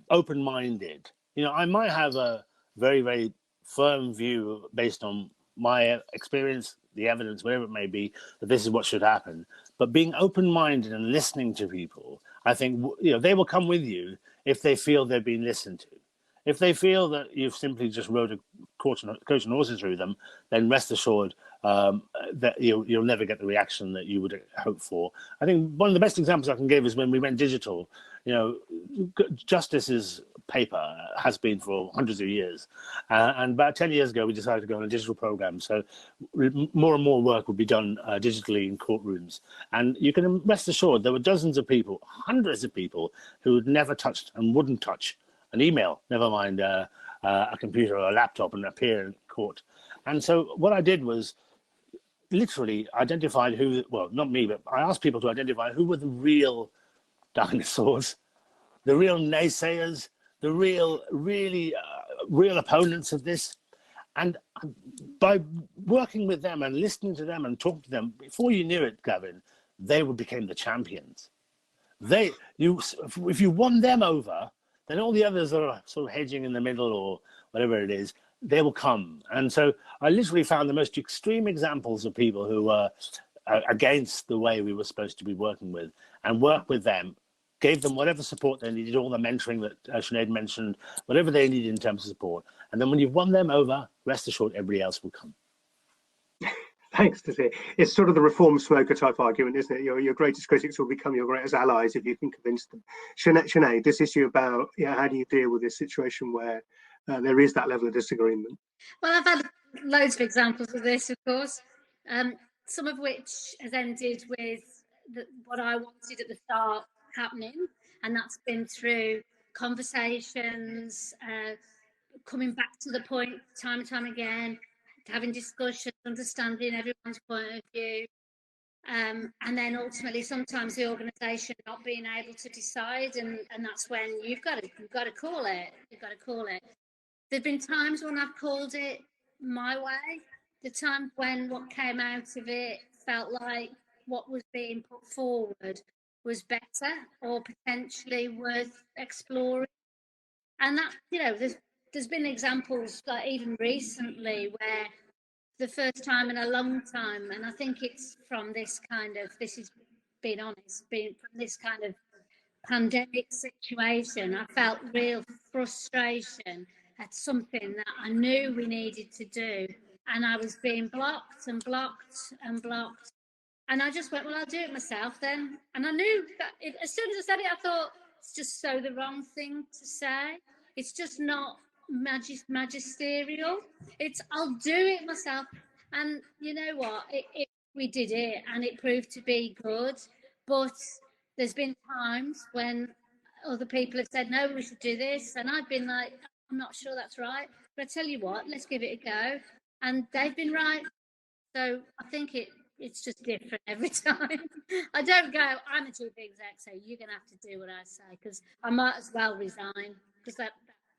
open-minded. I might have a very, very firm view based on my experience, the evidence, whatever it may be, that this is what should happen. But being open-minded and listening to people, I think, they will come with you if they feel they've been listened to. If they feel that you've simply just rode a coach and horses through them, then rest assured that you'll never get the reaction that you would hope for. I think one of the best examples I can give is when we went digital. Justice's paper has been for hundreds of years, and about 10 years ago we decided to go on a digital program, so more and more work would be done digitally in courtrooms. And you can rest assured there were dozens of people, hundreds of people, who had never touched and wouldn't touch an email, never mind a computer or a laptop, and appear in court. And so what I did was literally identified not me, but I asked people to identify who were the real dinosaurs, the real naysayers, the real opponents of this. And by working with them and listening to them and talking to them, before you knew it, Gavin, they became the champions. If you won them over, then all the others that are sort of hedging in the middle or whatever it is, they will come. And so I literally found the most extreme examples of people who were against the way we were supposed to be working with, and worked with them, gave them whatever support they needed, all the mentoring that Sinead mentioned, whatever they needed in terms of support. And then when you've won them over, rest assured everybody else will come. Thanks, Nazir. It's sort of the reform smoker type argument, isn't it? Your greatest critics will become your greatest allies if you can convince them. Sinead, this issue about how do you deal with this situation where there is that level of disagreement? Well, I've had loads of examples of this, of course, some of which has ended with what I wanted at the start happening, and that's been through conversations, coming back to the point time and time again, having discussions, understanding everyone's point of view, and then ultimately sometimes the organisation not being able to decide, and that's when you've got to call it. There've been times when I've called it my way, the time when what came out of it felt like what was being put forward was better or potentially worth exploring. And that, there's been examples like even recently where the first time in a long time, and I think it's from this is being honest, being from this kind of pandemic situation, I felt real frustration at something that I knew we needed to do, and I was being blocked and blocked and blocked. And I just went, well, I'll do it myself then. And I knew that as soon as I said it, I thought, it's just so the wrong thing to say. It's just not magisterial. It's, I'll do it myself. And you know what? We did it and it proved to be good. But there's been times when other people have said, no, we should do this. And I've been like, I'm not sure that's right. But I tell you what, let's give it a go. And they've been right. So I think it's just different every time. I don't go, I'm a chief exec, so you're going to have to do what I say, because I might as well resign, because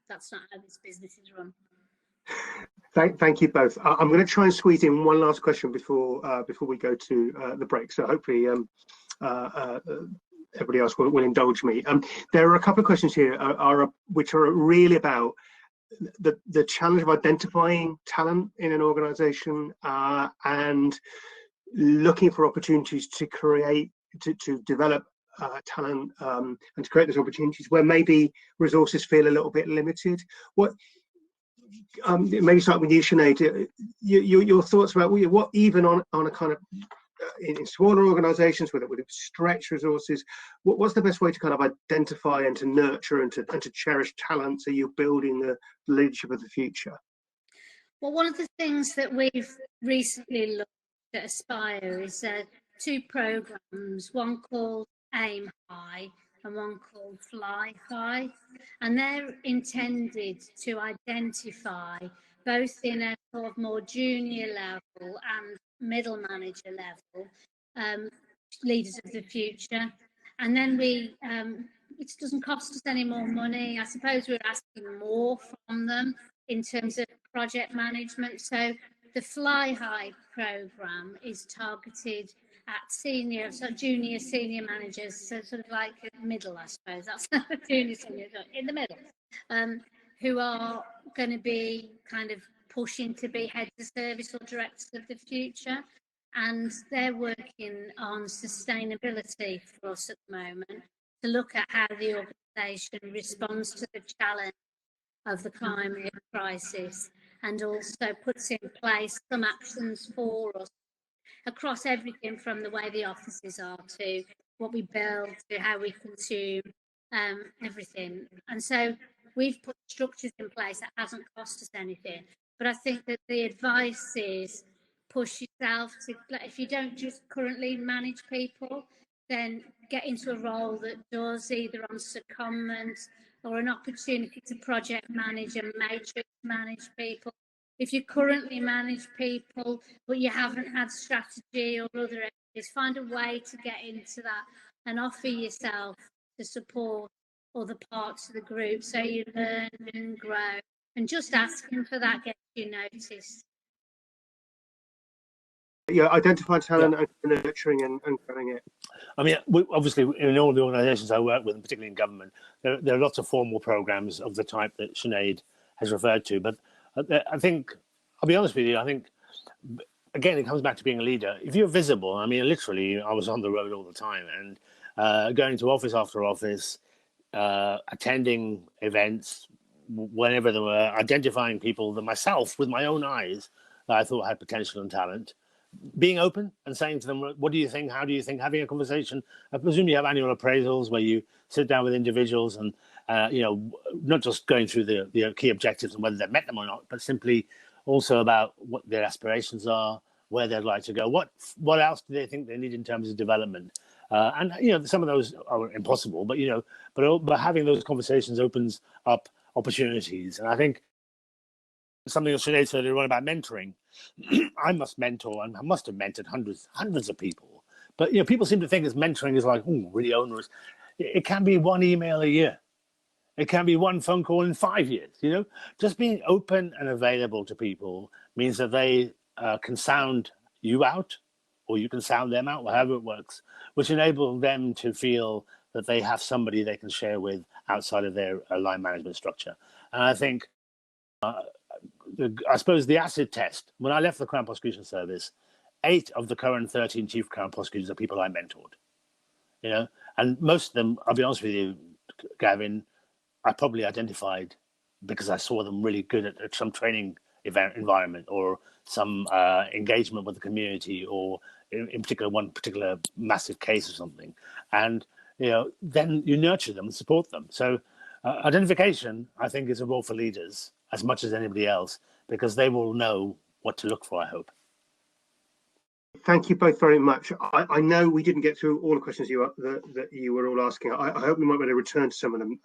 that's not how this business is run. Thank you both. I'm going to try and squeeze in one last question before we go to the break. So hopefully everybody else will indulge me. There are a couple of questions here which are really about the challenge of identifying talent in an organization and looking for opportunities to develop talent and to create those opportunities where maybe resources feel a little bit limited. What maybe start with you, Sinead. Your thoughts about what even on a kind of in smaller organizations where it stretch resources, what's the best way to kind of identify and to nurture and to cherish talent so you're building the leadership of the future? Well, one of the things that we've recently looked at Aspire is 2 programs, one called Aim High and one called Fly High, and they're intended to identify both in a sort of more junior level and middle manager level leaders of the future. And then it doesn't cost us any more money. I suppose we're asking more from them in terms of project management. So the Fly High program is targeted at junior, senior managers, so sort of like middle, I suppose. That's junior, senior, in the middle, who are going to be kind of pushing to be heads of service or directors of the future. And they're working on sustainability for us at the moment to look at how the organisation responds to the challenge of the climate crisis and also puts in place some actions for us across everything from the way the offices are to what we build to how we consume everything. And so we've put structures in place that hasn't cost us anything. But I think that the advice is push yourself to, if you don't just currently manage people, then get into a role that does, either on secondment or an opportunity to project manage and matrix manage people. If you currently manage people, but you haven't had strategy or other areas, find a way to get into that and offer yourself to support other parts of the group so you learn and grow. And just asking for that gets you noticed. Yeah, identifying talent and nurturing and growing it. I mean, obviously, in all the organisations I work with, and particularly in government, there are lots of formal programmes of the type that Sinead has referred to. But I think, I'll be honest with you, I think, again, it comes back to being a leader. If you're visible, I mean, literally, I was on the road all the time and going to office after office, attending events, whenever there were, identifying people that myself, with my own eyes, that I thought had potential and talent. Being open and saying to them, what do you think? How do you think? Having a conversation. I presume you have annual appraisals where you sit down with individuals and, not just going through the key objectives and whether they've met them or not, but simply also about what their aspirations are, where they'd like to go, what else do they think they need in terms of development. And, some of those are impossible, but, but having those conversations opens up opportunities. And I think something that Sinead said earlier on about mentoring. I must mentor, and I must have mentored hundreds of people. But people seem to think as mentoring is like, really onerous. It can be one email a year. It can be one phone call in 5 years. Just being open and available to people means that they can sound you out, or you can sound them out, however it works, which enables them to feel that they have somebody they can share with outside of their line management structure. And I think. I suppose the acid test, when I left the Crown Prosecution Service, 8 of the current 13 chief Crown prosecutors are people I mentored, and most of them, I'll be honest with you, Gavin, I probably identified because I saw them really good at some training environment or some engagement with the community or in particular one particular massive case or something, and then you nurture them and support them. So identification, I think, is a role for leaders as much as anybody else, because they will know what to look for, I hope. Thank you both very much. I know we didn't get through all the questions that you were all asking. I hope we might be able to return to some of them.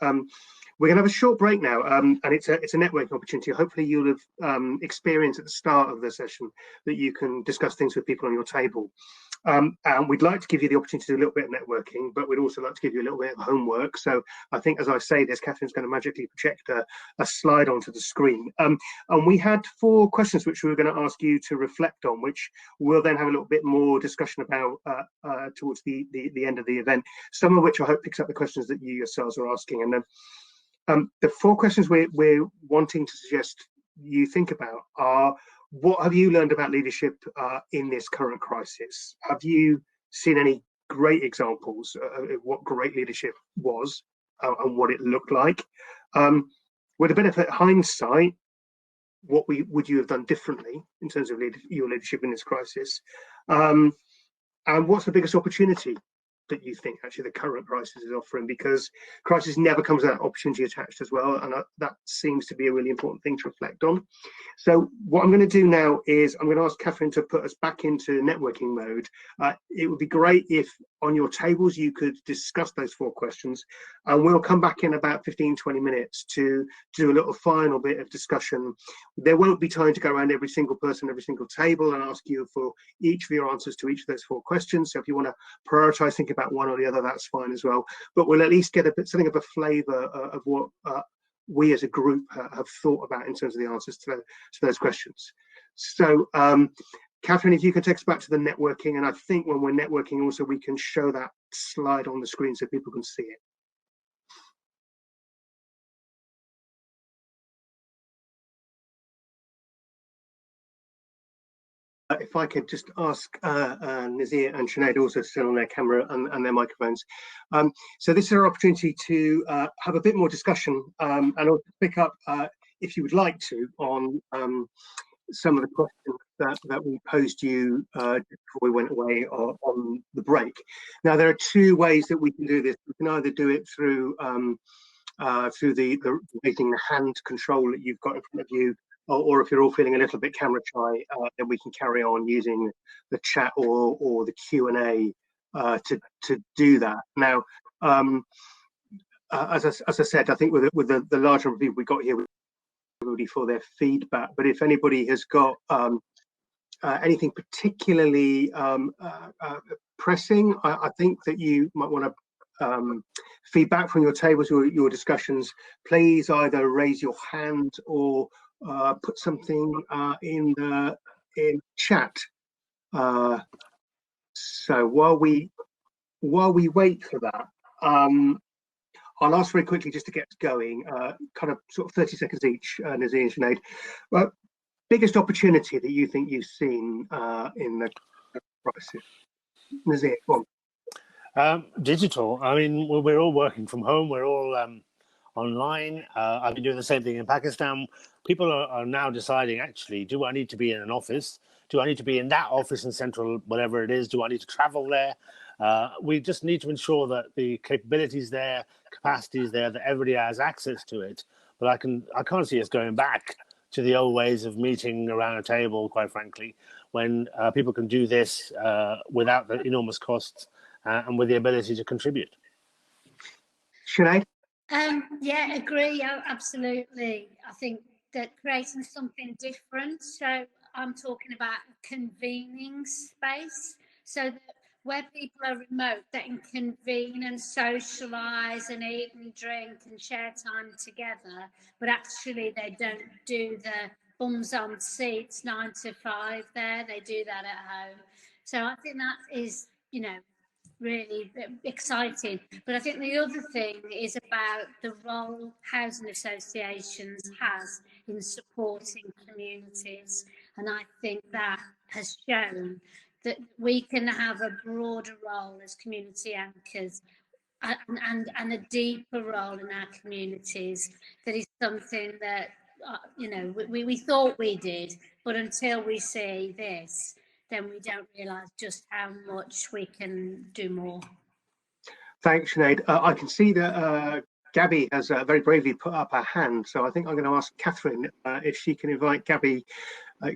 We're going to have a short break now, and it's a networking opportunity. Hopefully you'll have experienced at the start of the session that you can discuss things with people on your table. And we'd like to give you the opportunity to do a little bit of networking, but we'd also like to give you a little bit of homework. So I think, as I say this, Catherine's going to magically project a slide onto the screen. And we had 4 questions which we were going to ask you to reflect on, which we'll then have a little bit more discussion about towards the end of the event, some of which I hope picks up the questions that you yourselves are asking. And then the 4 questions we're wanting to suggest you think about are: what have you learned about leadership in this current crisis? Have you seen any great examples of what great leadership was and what it looked like? With a benefit of hindsight, what would you have done differently in terms of your leadership in this crisis? And what's the biggest opportunity that you think actually the current crisis is offering? Because crisis never comes without opportunity attached as well, and that seems to be a really important thing to reflect on. So what I'm going to do now is I'm going to ask Catherine to put us back into networking mode. It would be great if on your tables you could discuss those 4 questions, and we'll come back in about 15-20 minutes to do a little final bit of discussion. There won't be time to go around every single person, every single table, and ask you for each of your answers to each of those 4 questions. So if you want to prioritize, think about one or the other, that's fine as well. But we'll at least get something of a flavour of what we as a group have thought about in terms of the answers to those questions. So Catherine, if you can take us back to the networking, and I think when we're networking also we can show that slide on the screen so people can see it. If I could just ask Nazir and Sinéad also to turn on their camera and their microphones. So this is our opportunity to have a bit more discussion and also pick up, if you would like to, on some of the questions that we posed you before we went away on the break. Now, there are 2 ways that we can do this. We can either do it through using the hand control that you've got in front of you, or if you're all feeling a little bit camera shy, then we can carry on using the chat or the Q&A to do that. Now, as I said, I think with the large number of people we got here, everybody for their feedback. But if anybody has got anything particularly pressing, I think that you might want to feedback from your tables or your discussions, please either raise your hand or put something in chat. So while we wait for that, I'll ask very quickly just to get going, kind of sort of 30 seconds each, Nazir and Sinéad. Well, biggest opportunity that you think you've seen in the crisis? Nazir, go on. Digital. I mean, we're all working from home. We're all online. I've been doing the same thing in Pakistan. People are now deciding, actually, do I need to be in an office? Do I need to be in that office in central, whatever it is? Do I need to travel there? We just need to ensure that the capabilities there, capacities there, that everybody has access to it. But I can't see us going back to the old ways of meeting around a table, quite frankly, when people can do this without the enormous costs and with the ability to contribute. Sinéad? Yeah, agree. Absolutely. I think that creating something different. So I'm talking about a convening space, so that where people are remote, they can convene and socialise and eat and drink and share time together, but actually they don't do the bums on seats 9 to 5 there. They do that at home. So I think that is, really exciting. But I think the other thing is about the role housing associations has in supporting communities, and I think that has shown that we can have a broader role as community anchors and a deeper role in our communities. That is something that we thought we did, but until we see this, then we don't realise just how much we can do more. Thanks, Sinead. I can see that Gabby has very bravely put up her hand, so I think I'm going to ask Catherine if she can invite Gabby,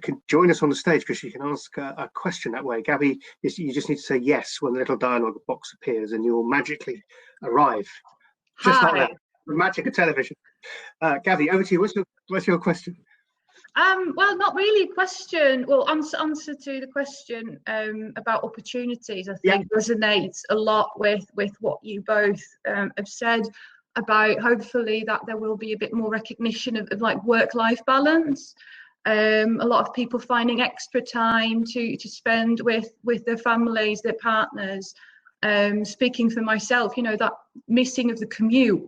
can join us on the stage, because she can ask a question that way. Gabby, you just need to say yes when the little dialogue box appears, and you'll magically arrive, just like that. The magic of television. Gabby, over to you. What's your question? Well, not really a question. Well, answer to the question about opportunities, I think resonates a lot with what you both have said about hopefully that there will be a bit more recognition of like work-life balance. A lot of people finding extra time to spend with their families, their partners. Speaking for myself, you know, that missing of the commute,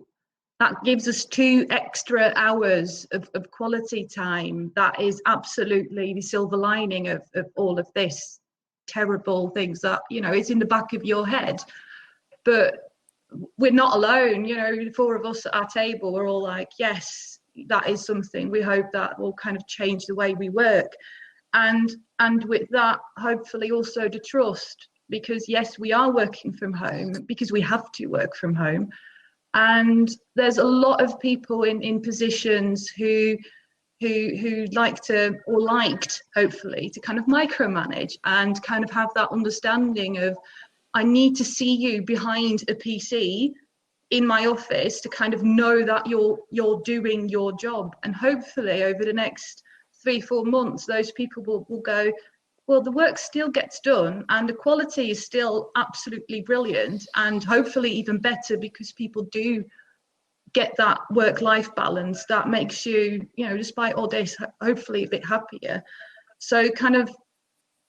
that gives us 2 extra hours of quality time. That is absolutely the silver lining of all of this terrible things that, you know, it's in the back of your head. But we're not alone, you know, the 4 of us at our table, we're all like, yes, that is something. We hope that will kind of change the way we work. And with that, hopefully also the trust, because yes, we are working from home because we have to work from home. And there's a lot of people in positions who like to, or liked, hopefully, to kind of micromanage and kind of have that understanding of, I need to see you behind a PC in my office to kind of know that you're doing your job. And hopefully over the next 3-4 months, those people will go, well, the work still gets done and the quality is still absolutely brilliant, and hopefully even better because people do get that work-life balance that makes you, you know, despite all this, hopefully a bit happier. So kind of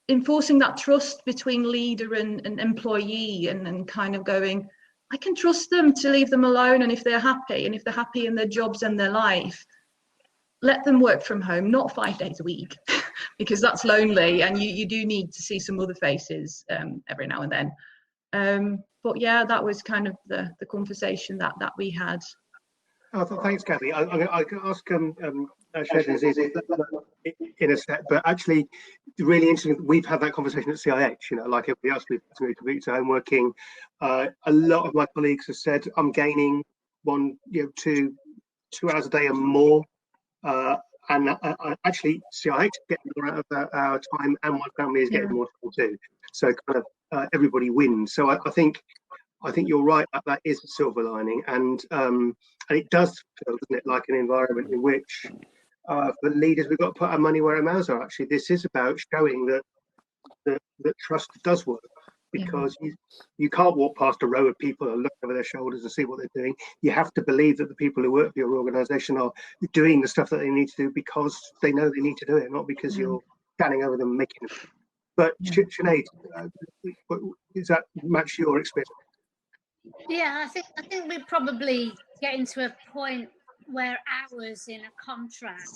enforcing that trust between leader and employee, and kind of going, I can trust them to leave them alone, and if they're happy in their jobs and their life, let them work from home, not 5 days a week, because that's lonely, and you do need to see some other faces every now and then. But yeah, that was kind of the conversation that we had. Oh, thanks, Gabby. I can ask in a step, but actually, really interesting. We've had that conversation at CIH. You know, like everybody else, we've moved to home working. A lot of my colleagues have said, I'm gaining 2 hours a day and more. And actually, CIH is getting more out of our time, and my family is getting more time too. So kind of everybody wins. So I think you're right that is a silver lining, and it does feel, doesn't it, like an environment in which for leaders we've got to put our money where our mouths are. Actually, this is about showing that trust does work, because you can't walk past a row of people and look over their shoulders and see what they're doing. You have to believe that the people who work for your organisation are doing the stuff that they need to do because they know they need to do it, not because you're standing over them making it. But Sinead, does that match your experience? Yeah, I think we're probably getting to a point where hours in a contract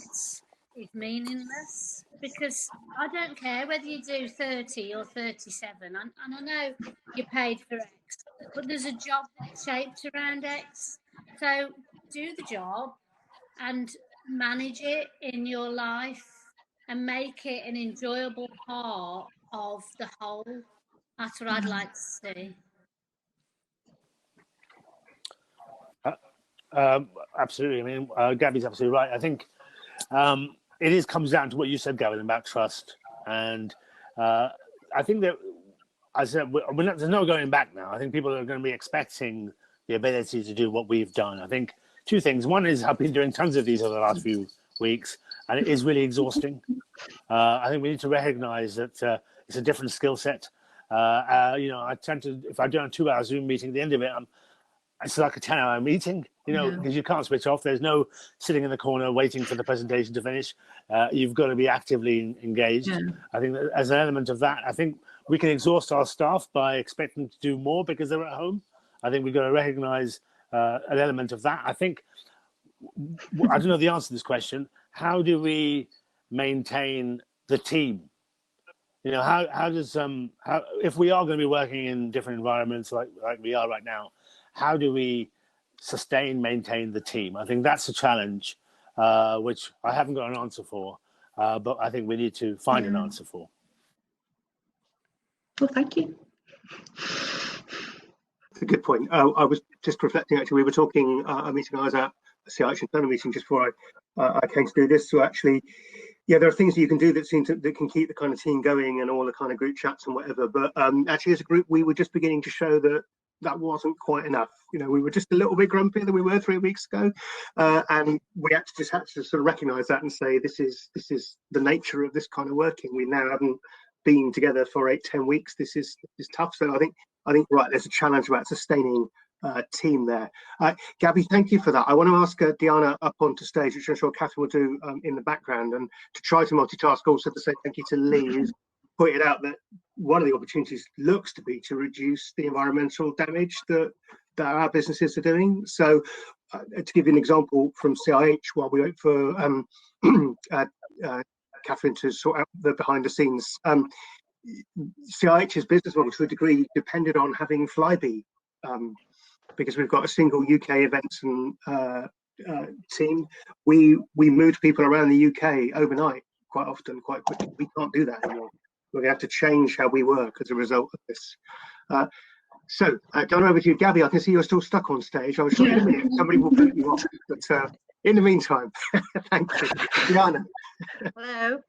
is meaningless, because I don't care whether you do 30 or 37, and I know you're paid for X, but there's a job that's shaped around X. So do the job and manage it in your life and make it an enjoyable part of the whole. That's what I'd like to see. Absolutely. I mean, Gabby's absolutely right. I think it comes down to what you said, Gavin, about trust. And I think that, as I said, there's no going back now. I think people are going to be expecting the ability to do what we've done. I think 2 things. One is I've been doing tons of these over the last few weeks, and it is really exhausting. I think we need to recognize that it's a different skill set. You know, I tend to, if I do a 2-hour Zoom meeting, at the end of it, it's like a 10-hour meeting, you know, because you can't switch off. There's no sitting in the corner waiting for the presentation to finish. You've got to be actively engaged. I think that as an element of that, I think we can exhaust our staff by expecting them to do more because they're at home. I think we've got to recognize an element of that. I think, I don't know the answer to this question. How do we maintain the team? You know, how does if we are going to be working in different environments like we are right now, how do we maintain the team? I think that's a challenge, which I haven't got an answer for, but I think we need to find an answer for. Well, thank you. That's a good point. I was just reflecting, actually, we were talking a meeting I was at, a CIH internal meeting just before I came to do this. So actually, yeah, there are things that you can do that can keep the kind of team going and all the kind of group chats and whatever. But actually, as a group, we were just beginning to show that that wasn't quite enough. You know, we were just a little bit grumpier than we were 3 weeks ago, and we had to sort of recognise that and say this is the nature of this kind of working. We now haven't been together for 8-10 weeks. This is tough. So I think right, there's a challenge about sustaining team there. Gabby, thank you for that. I want to ask Diana up onto stage, which I'm sure Catherine will do in the background, and to try to multitask, also to say thank you to Lee, who's pointed out that one of the opportunities looks to be to reduce the environmental damage that our businesses are doing. So to give you an example from CIH, while we wait for Catherine to sort out the behind the scenes, CIH's business model to a degree depended on having Flybe, because we've got a single UK events and team. We moved people around the UK overnight quite often, quite quickly. We can't do that anymore. We're going to have to change how we work as a result of this. So, going over to you, Gabby. I can see you're still stuck on stage. I was sure in a minute somebody will put you off, but in the meantime, thank you, Diana. Hello.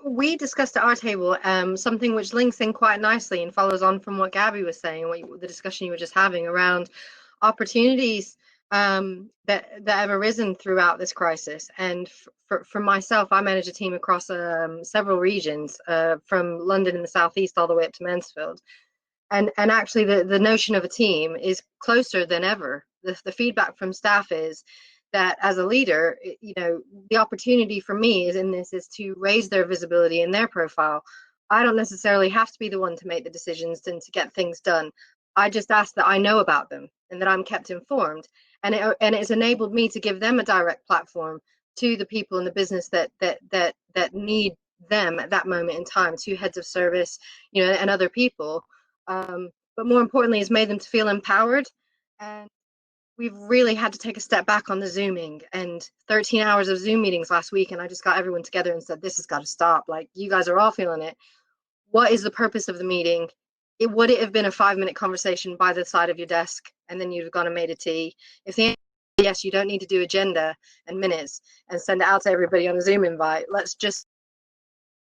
We discussed at our table something which links in quite nicely and follows on from what Gabby was saying, the discussion you were just having around opportunities that have arisen throughout this crisis. And for myself, I manage a team across several regions, from London in the southeast all the way up to Mansfield. And actually, the notion of a team is closer than ever. The feedback from staff is that as a leader, you know, the opportunity for me is to raise their visibility and their profile. I don't necessarily have to be the one to make the decisions and to get things done. I just ask that I know about them and that I'm kept informed. And it's enabled me to give them a direct platform to the people in the business that need them at that moment in time, to heads of service, you know, and other people. But more importantly, it's made them to feel empowered. And we've really had to take a step back on the Zooming, and 13 hours of Zoom meetings last week. And I just got everyone together and said, this has got to stop. Like, you guys are all feeling it. What is the purpose of the meeting? Would it have been a 5-minute conversation by the side of your desk and then you'd have gone and made a tea? If the answer is yes, you don't need to do agenda and minutes and send it out to everybody on a Zoom invite. Let's just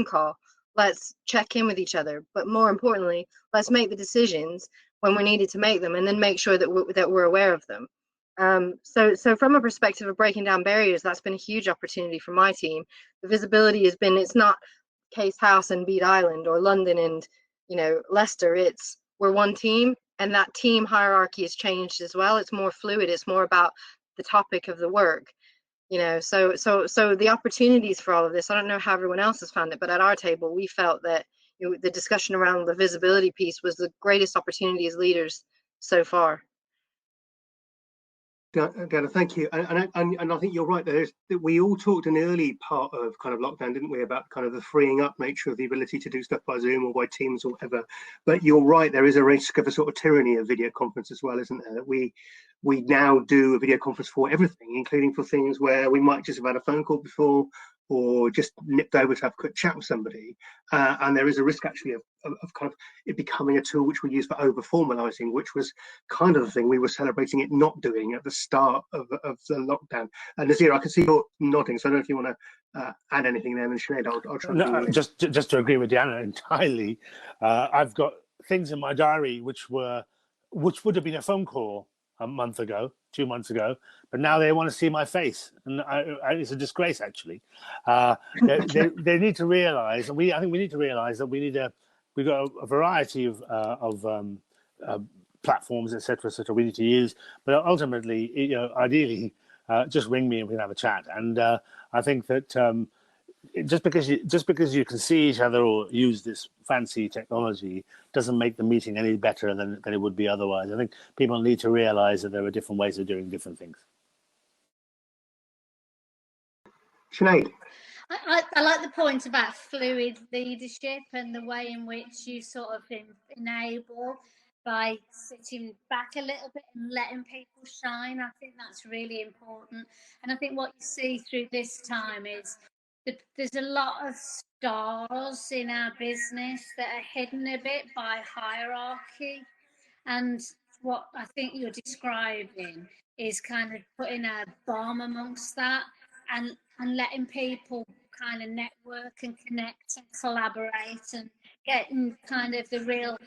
call. Let's check in with each other. But more importantly, let's make the decisions when we're needed to make them, and then make sure that we're aware of them. So from a perspective of breaking down barriers, that's been a huge opportunity for my team. The visibility has been, it's not Case House and Bede Island or London and, you know, Leicester. It's, we're one team, and that team hierarchy has changed as well. It's more fluid. It's more about the topic of the work, you know. So the opportunities for all of this, I don't know how everyone else has found it, but at our table, we felt that, you know, the discussion around the visibility piece was the greatest opportunity as leaders so far. Diana, thank you. And I think you're right. We all talked in the early part of kind of lockdown, didn't we, about kind of the freeing up nature of the ability to do stuff by Zoom or by Teams or whatever. But you're right, there is a risk of a sort of tyranny of video conference as well, isn't there? That we now do a video conference for everything, including for things where we might just have had a phone call before, or just nipped over to have a quick chat with somebody. And there is a risk actually of kind of it becoming a tool which we use for over formalizing, which was kind of the thing we were celebrating it not doing at the start of the lockdown. And Nazir, I can see you're nodding, so I don't know if you want to add anything there. And Sinead, I'll try to just to agree with Diana entirely. I've got things in my diary which would have been a phone call a month ago, 2 months ago, but now they want to see my face, and it's a disgrace actually. They need to realise, and I think we need to realise that we've got a variety of platforms, etc., we need to use, but ultimately, you know, ideally, just ring me and we can have a chat. And I think that just because you can see each other or use this fancy technology doesn't make the meeting any better than it would be otherwise. I think people need to realise that there are different ways of doing different things. Sinead. I like the point about fluid leadership and the way in which you sort of enable by sitting back a little bit and letting people shine. I think that's really important. And I think what you see through this time is there's a lot of stars in our business that are hidden a bit by hierarchy, and what I think you're describing is kind of putting a bomb amongst that, and letting people kind of network and connect and collaborate and getting kind of the real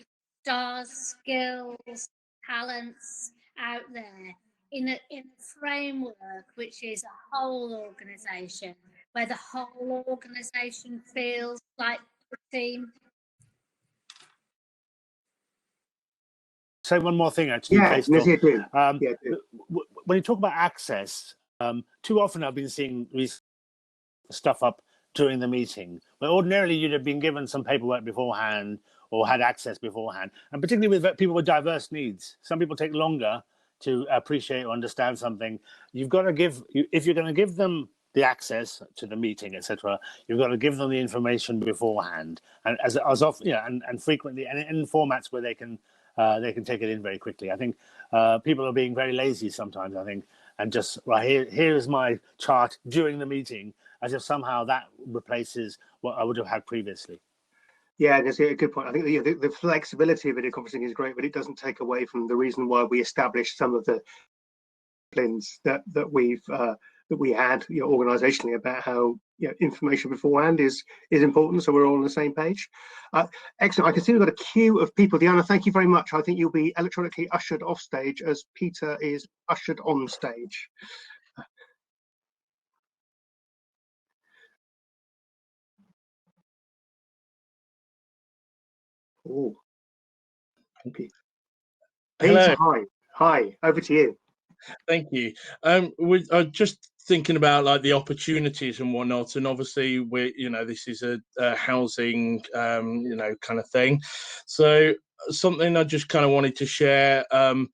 stars, skills, talents out there in a framework which is a whole organisation, where the whole organisation feels like a team. Say one more thing, actually, Yeah, Nazir, do. Do. When you talk about access, too often I've been seeing stuff up during the meeting, where ordinarily you'd have been given some paperwork beforehand or had access beforehand, and particularly with people with diverse needs. Some people take longer to appreciate or understand something. You've got to if you're going to give them the access to the meeting, etc., you've got to give them the information beforehand, and as often, and frequently, and in formats where they can take it in very quickly. I think people are being very lazy sometimes, I think, and just, right, here's my chart during the meeting, as if somehow that replaces what I would have had previously. Yeah, that's a good point. I think the flexibility of video conferencing is great, but it doesn't take away from the reason why we established some of the disciplines that we had organizationally about how information beforehand is important, so we're all on the same page. Excellent. I can see we've got a queue of people. Diana, thank you very much. I think you'll be electronically ushered off stage as Peter is ushered on stage. Oh, okay. Peter, hi, over to you. Thank you. I'm just thinking about like the opportunities and whatnot, and obviously this is a housing kind of thing. So something I just kind of wanted to share, kind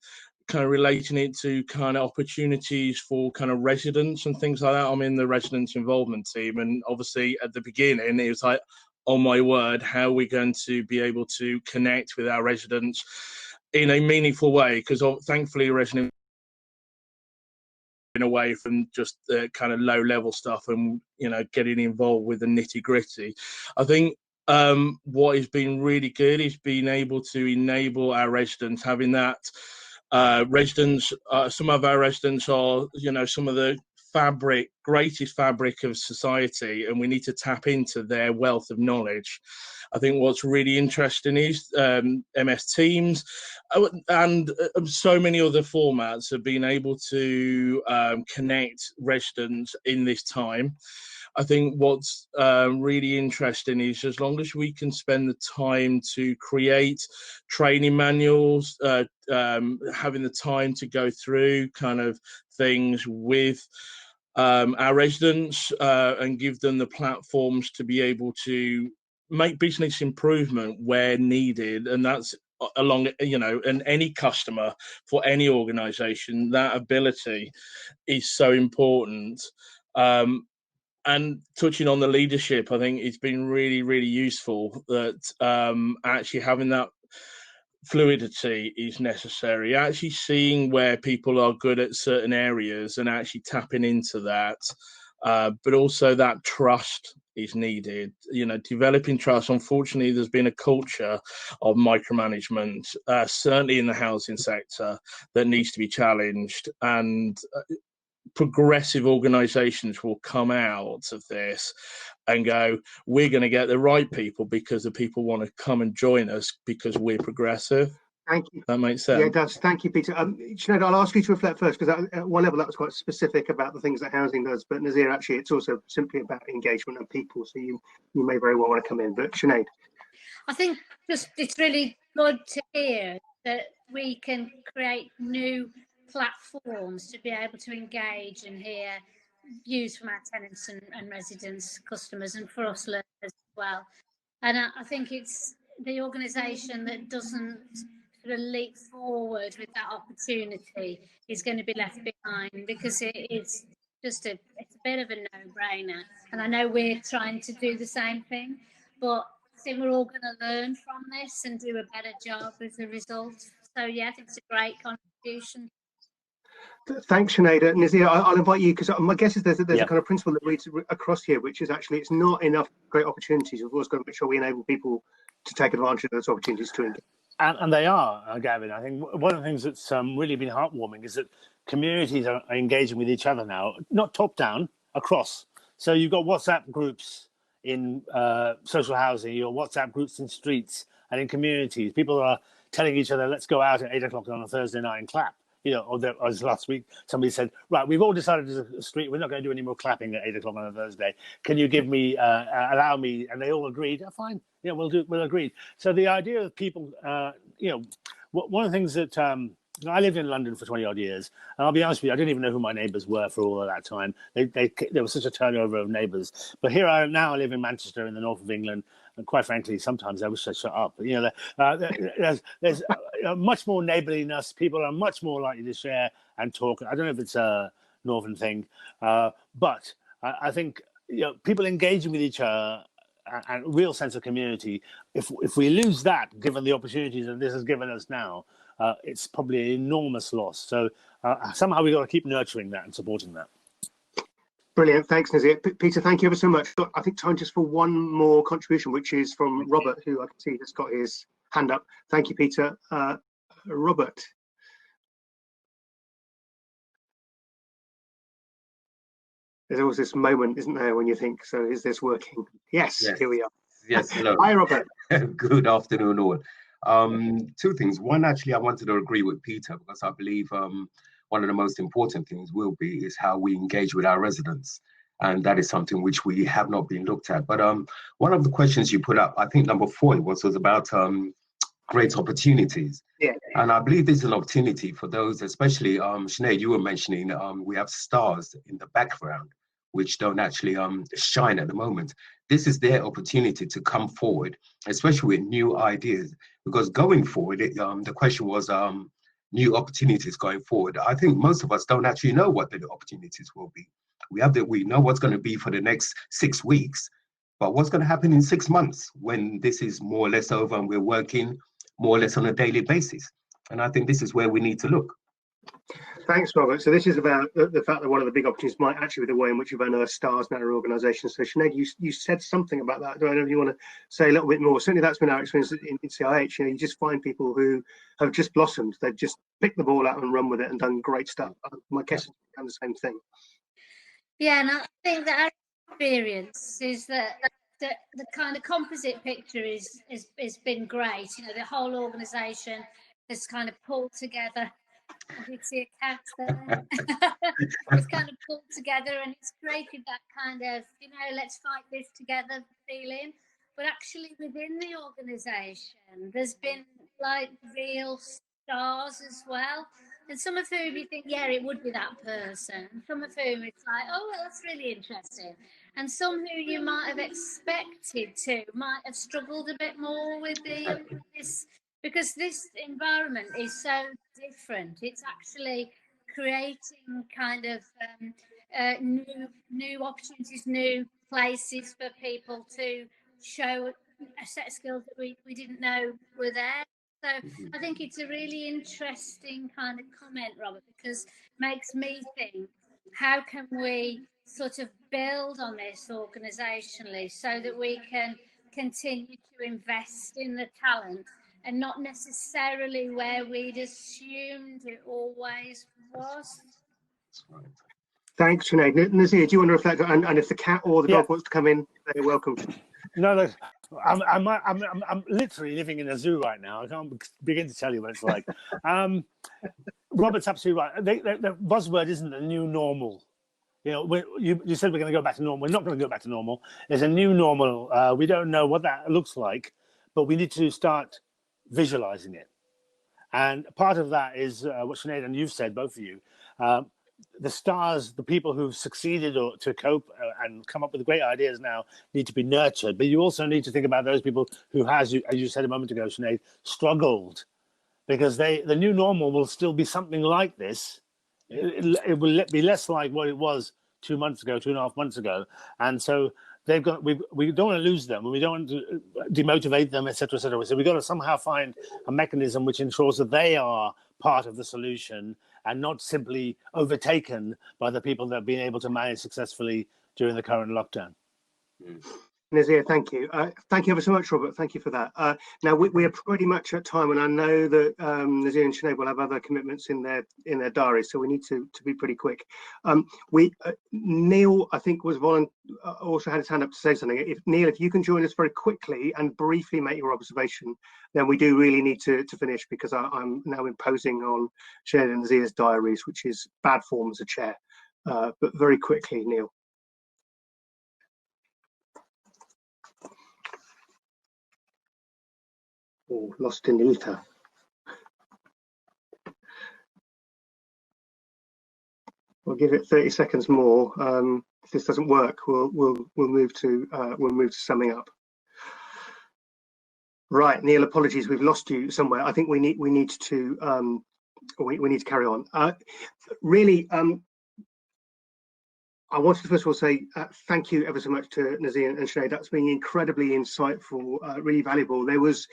of relating it to kind of opportunities for kind of residents and things like that. I'm in the residents involvement team, and obviously at the beginning it was like, oh my word, how are we going to be able to connect with our residents in a meaningful way? Because thankfully residents away from just the kind of low level stuff and getting involved with the nitty gritty. I think what has been really good is being able to enable our residents, having that some of our residents are some of the greatest fabric of society, and we need to tap into their wealth of knowledge. I think what's really interesting is MS Teams and so many other formats have been able to connect residents in this time. I think what's really interesting is, as long as we can spend the time to create training manuals, having the time to go through kind of things with our residents and give them the platforms to be able to make business improvement where needed, and that's along and any customer for any organization, that ability is so important. And touching on the leadership, I think it's been really, really useful that actually having that fluidity is necessary, actually seeing where people are good at certain areas and actually tapping into that, but also that trust is needed, developing trust. Unfortunately, there's been a culture of micromanagement, certainly in the housing sector, that needs to be challenged, and progressive organizations will come out of this and go, we're going to get the right people because the people want to come and join us because we're progressive. Thank you. That makes sense. Yeah, it does. Thank you, Peter. Sinead, I'll ask you to reflect first, because at one level that was quite specific about the things that housing does, but Nazir, actually it's also simply about engagement of people, so you may very well want to come in. But Sinead. I think just it's really good to hear that we can create new platforms to be able to engage and hear views from our tenants and residents, customers, and for us learners as well. And I think it's the organisation that doesn't sort of leap forward with that opportunity is going to be left behind, because it's just it's a bit of a no-brainer. And I know we're trying to do the same thing, but I think we're all going to learn from this and do a better job as a result. So yeah, I think it's a great contribution. Thanks, Sinead. Nazir, I'll invite you, because my guess is there's a kind of principle that reads across here, which is actually it's not enough great opportunities. We've always got to make sure we enable people to take advantage of those opportunities to engage. And they are, Gavin. I think one of the things that's really been heartwarming is that communities are engaging with each other now, not top down, across. So you've got WhatsApp groups in social housing, your WhatsApp groups in streets and in communities. People are telling each other, let's go out at 8 o'clock on a Thursday night and clap. You know, or as last week, somebody said, right, we've all decided as a street, we're not going to do any more clapping at 8 o'clock on a Thursday. Can you give me, allow me? And they all agreed, fine, yeah, we'll agree. So the idea of people, you know, one of the things that, I lived in London for 20 odd years, and I'll be honest with you, I didn't even know who my neighbours were for all of that time. There was such a turnover of neighbours. But here I live in Manchester in the north of England, and quite frankly, sometimes I wish I'd shut up. But, you know, there's much more neighbourliness. People are much more likely to share and talk. I don't know if it's a northern thing, but I think, you know, people engaging with each other and a real sense of community. If we lose that, given the opportunities that this has given us now, it's probably an enormous loss. So somehow we've got to keep nurturing that and supporting that. Brilliant. Thanks, Nazir. Peter, thank you ever so much. I think time just for one more contribution, which is from Robert, who I can see has got his hand up. Thank you, Peter. Robert. There's always this moment, isn't there, when you think, so is this working? Yes, here we are. Yes, hello. Hi, Robert. Good afternoon, all. Two things. One, actually, I wanted to agree with Peter, because I believe one of the most important things is how we engage with our residents. And that is something which we have not been looked at. But one of the questions you put up, I think number 4 was about great opportunities. Yeah. And I believe this is an opportunity for those, especially, Sinead, you were mentioning, we have stars in the background, which don't actually shine at the moment. This is their opportunity to come forward, especially with new ideas, because going forward, the question was new opportunities going forward. I think most of us don't actually know what the opportunities will be. We know what's going to be for the next 6 weeks, but what's going to happen in 6 months when this is more or less over and we're working more or less on a daily basis? And I think this is where we need to look. Thanks, Robert. So this is about the fact that one of the big opportunities might actually be the way in which you've unearthed stars in our organisation. So Sinead, you said something about that. I don't know if you want to say a little bit more. Certainly that's been our experience in CIH. You know, you just find people who have just blossomed. They've just picked the ball out and run with it and done great stuff. My guess is done the same thing. Yeah, and I think that our experience is that the kind of composite picture is been great. You know, the whole organisation has kind of pulled together. I did see a cat there. It's kind of pulled together and it's created that kind of, you know, let's fight this together feeling. But actually within the organisation, there's been like real stars as well. And some of whom you think, yeah, it would be that person. Some of whom it's like, oh, well, that's really interesting. And some who you might have expected to might have struggled a bit more with this, because this environment is so different. It's actually creating kind of new opportunities, new places for people to show a set of skills that we didn't know were there. So I think it's a really interesting kind of comment, Robert, because it makes me think, how can we sort of build on this organisationally so that we can continue to invest in the talent and not necessarily where we'd assumed it always was. Thanks, Sinead. Nazir, do you want to reflect? And if the cat or the dog wants to come in, they're welcome. No, I'm literally living in a zoo right now. I can't begin to tell you what it's like. Robert's absolutely right. The buzzword isn't the new normal. You know, you said we're going to go back to normal. We're not going to go back to normal. There's a new normal. We don't know what that looks like, but we need to start visualizing it. And part of that is what Sinead and you've said, both of you. The stars, the people who've succeeded to cope and come up with great ideas now need to be nurtured. But you also need to think about those people who, as you said a moment ago, Sinead, struggled, because the new normal will still be something like this. It will be less like what it was 2 months ago, 2.5 months ago. And so we don't want to lose them, and we don't want to demotivate them, etc., etc. So we've got to somehow find a mechanism which ensures that they are part of the solution and not simply overtaken by the people that have been able to manage successfully during the current lockdown. Nazir, thank you. Thank you ever so much, Robert. Thank you for that. Now we are pretty much at time, and I know that Nazir and Sinead will have other commitments in their diaries, so we need to be pretty quick. Neil, I think, also had his hand up to say something. Neil, if you can join us very quickly and briefly make your observation, then we do really need to finish, because I'm now imposing on Sinead and Nazir's diaries, which is bad form as a chair. But very quickly, Neil. Oh, lost in the ether. We'll give it 30 seconds more. If this doesn't work, we'll move to summing up. Right, Neil, apologies, we've lost you somewhere. I think we need to carry on. Really, I wanted to first of all say thank you ever so much to Nazir and Sinead. That's been incredibly insightful, really valuable. There was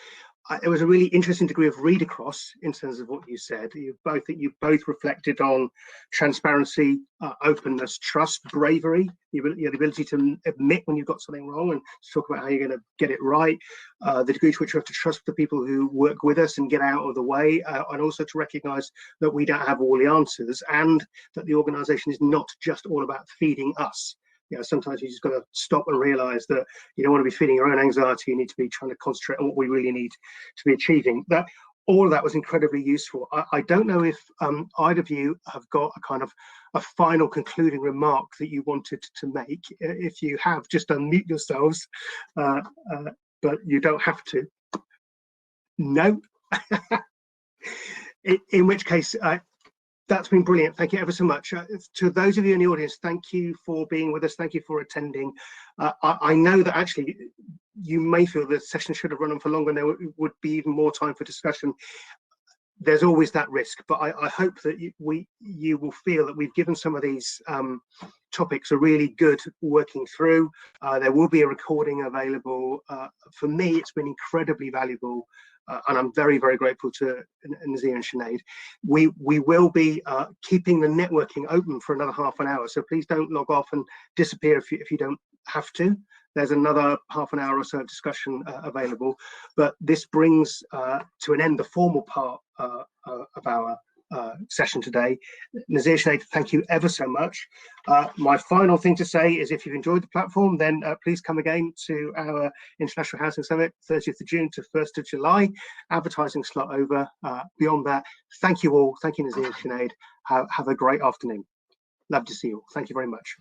a really interesting degree of read across in terms of what you said. You both reflected on transparency, openness, trust, bravery, the ability to admit when you've got something wrong and to talk about how you're going to get it right, the degree to which you have to trust the people who work with us and get out of the way, and also to recognize that we don't have all the answers, and that the organization is not just all about feeding us. Sometimes you just got to stop and realize that you don't want to be feeding your own anxiety. You need to be trying to concentrate on what we really need to be achieving. All of that was incredibly useful. I don't know if either of you have got a kind of a final concluding remark that you wanted to make. If you have, just unmute yourselves, but you don't have to. No. In which case, that's been brilliant. Thank you ever so much. To those of you in the audience, thank you for being with us. Thank you for attending. I know that actually you may feel the session should have run on for longer and there would be even more time for discussion. There's always that risk, but I hope that you will feel that we've given some of these topics a really good working through. There will be a recording available. For me, it's been incredibly valuable. And I'm very, very grateful to Nazir and Sinead. We will be keeping the networking open for another half an hour, so please don't log off and disappear if you don't have to. There's another half an hour or so of discussion available, but this brings to an end the formal part of our session today. Nazir, Sinead, thank you ever so much. My final thing to say is, if you've enjoyed the platform, then please come again to our International Housing Summit, 30th of June to 1st of July. Advertising slot over. Beyond that, thank you all. Thank you, Nazir and Sinead. Have a great afternoon. Love to see you all. Thank you very much.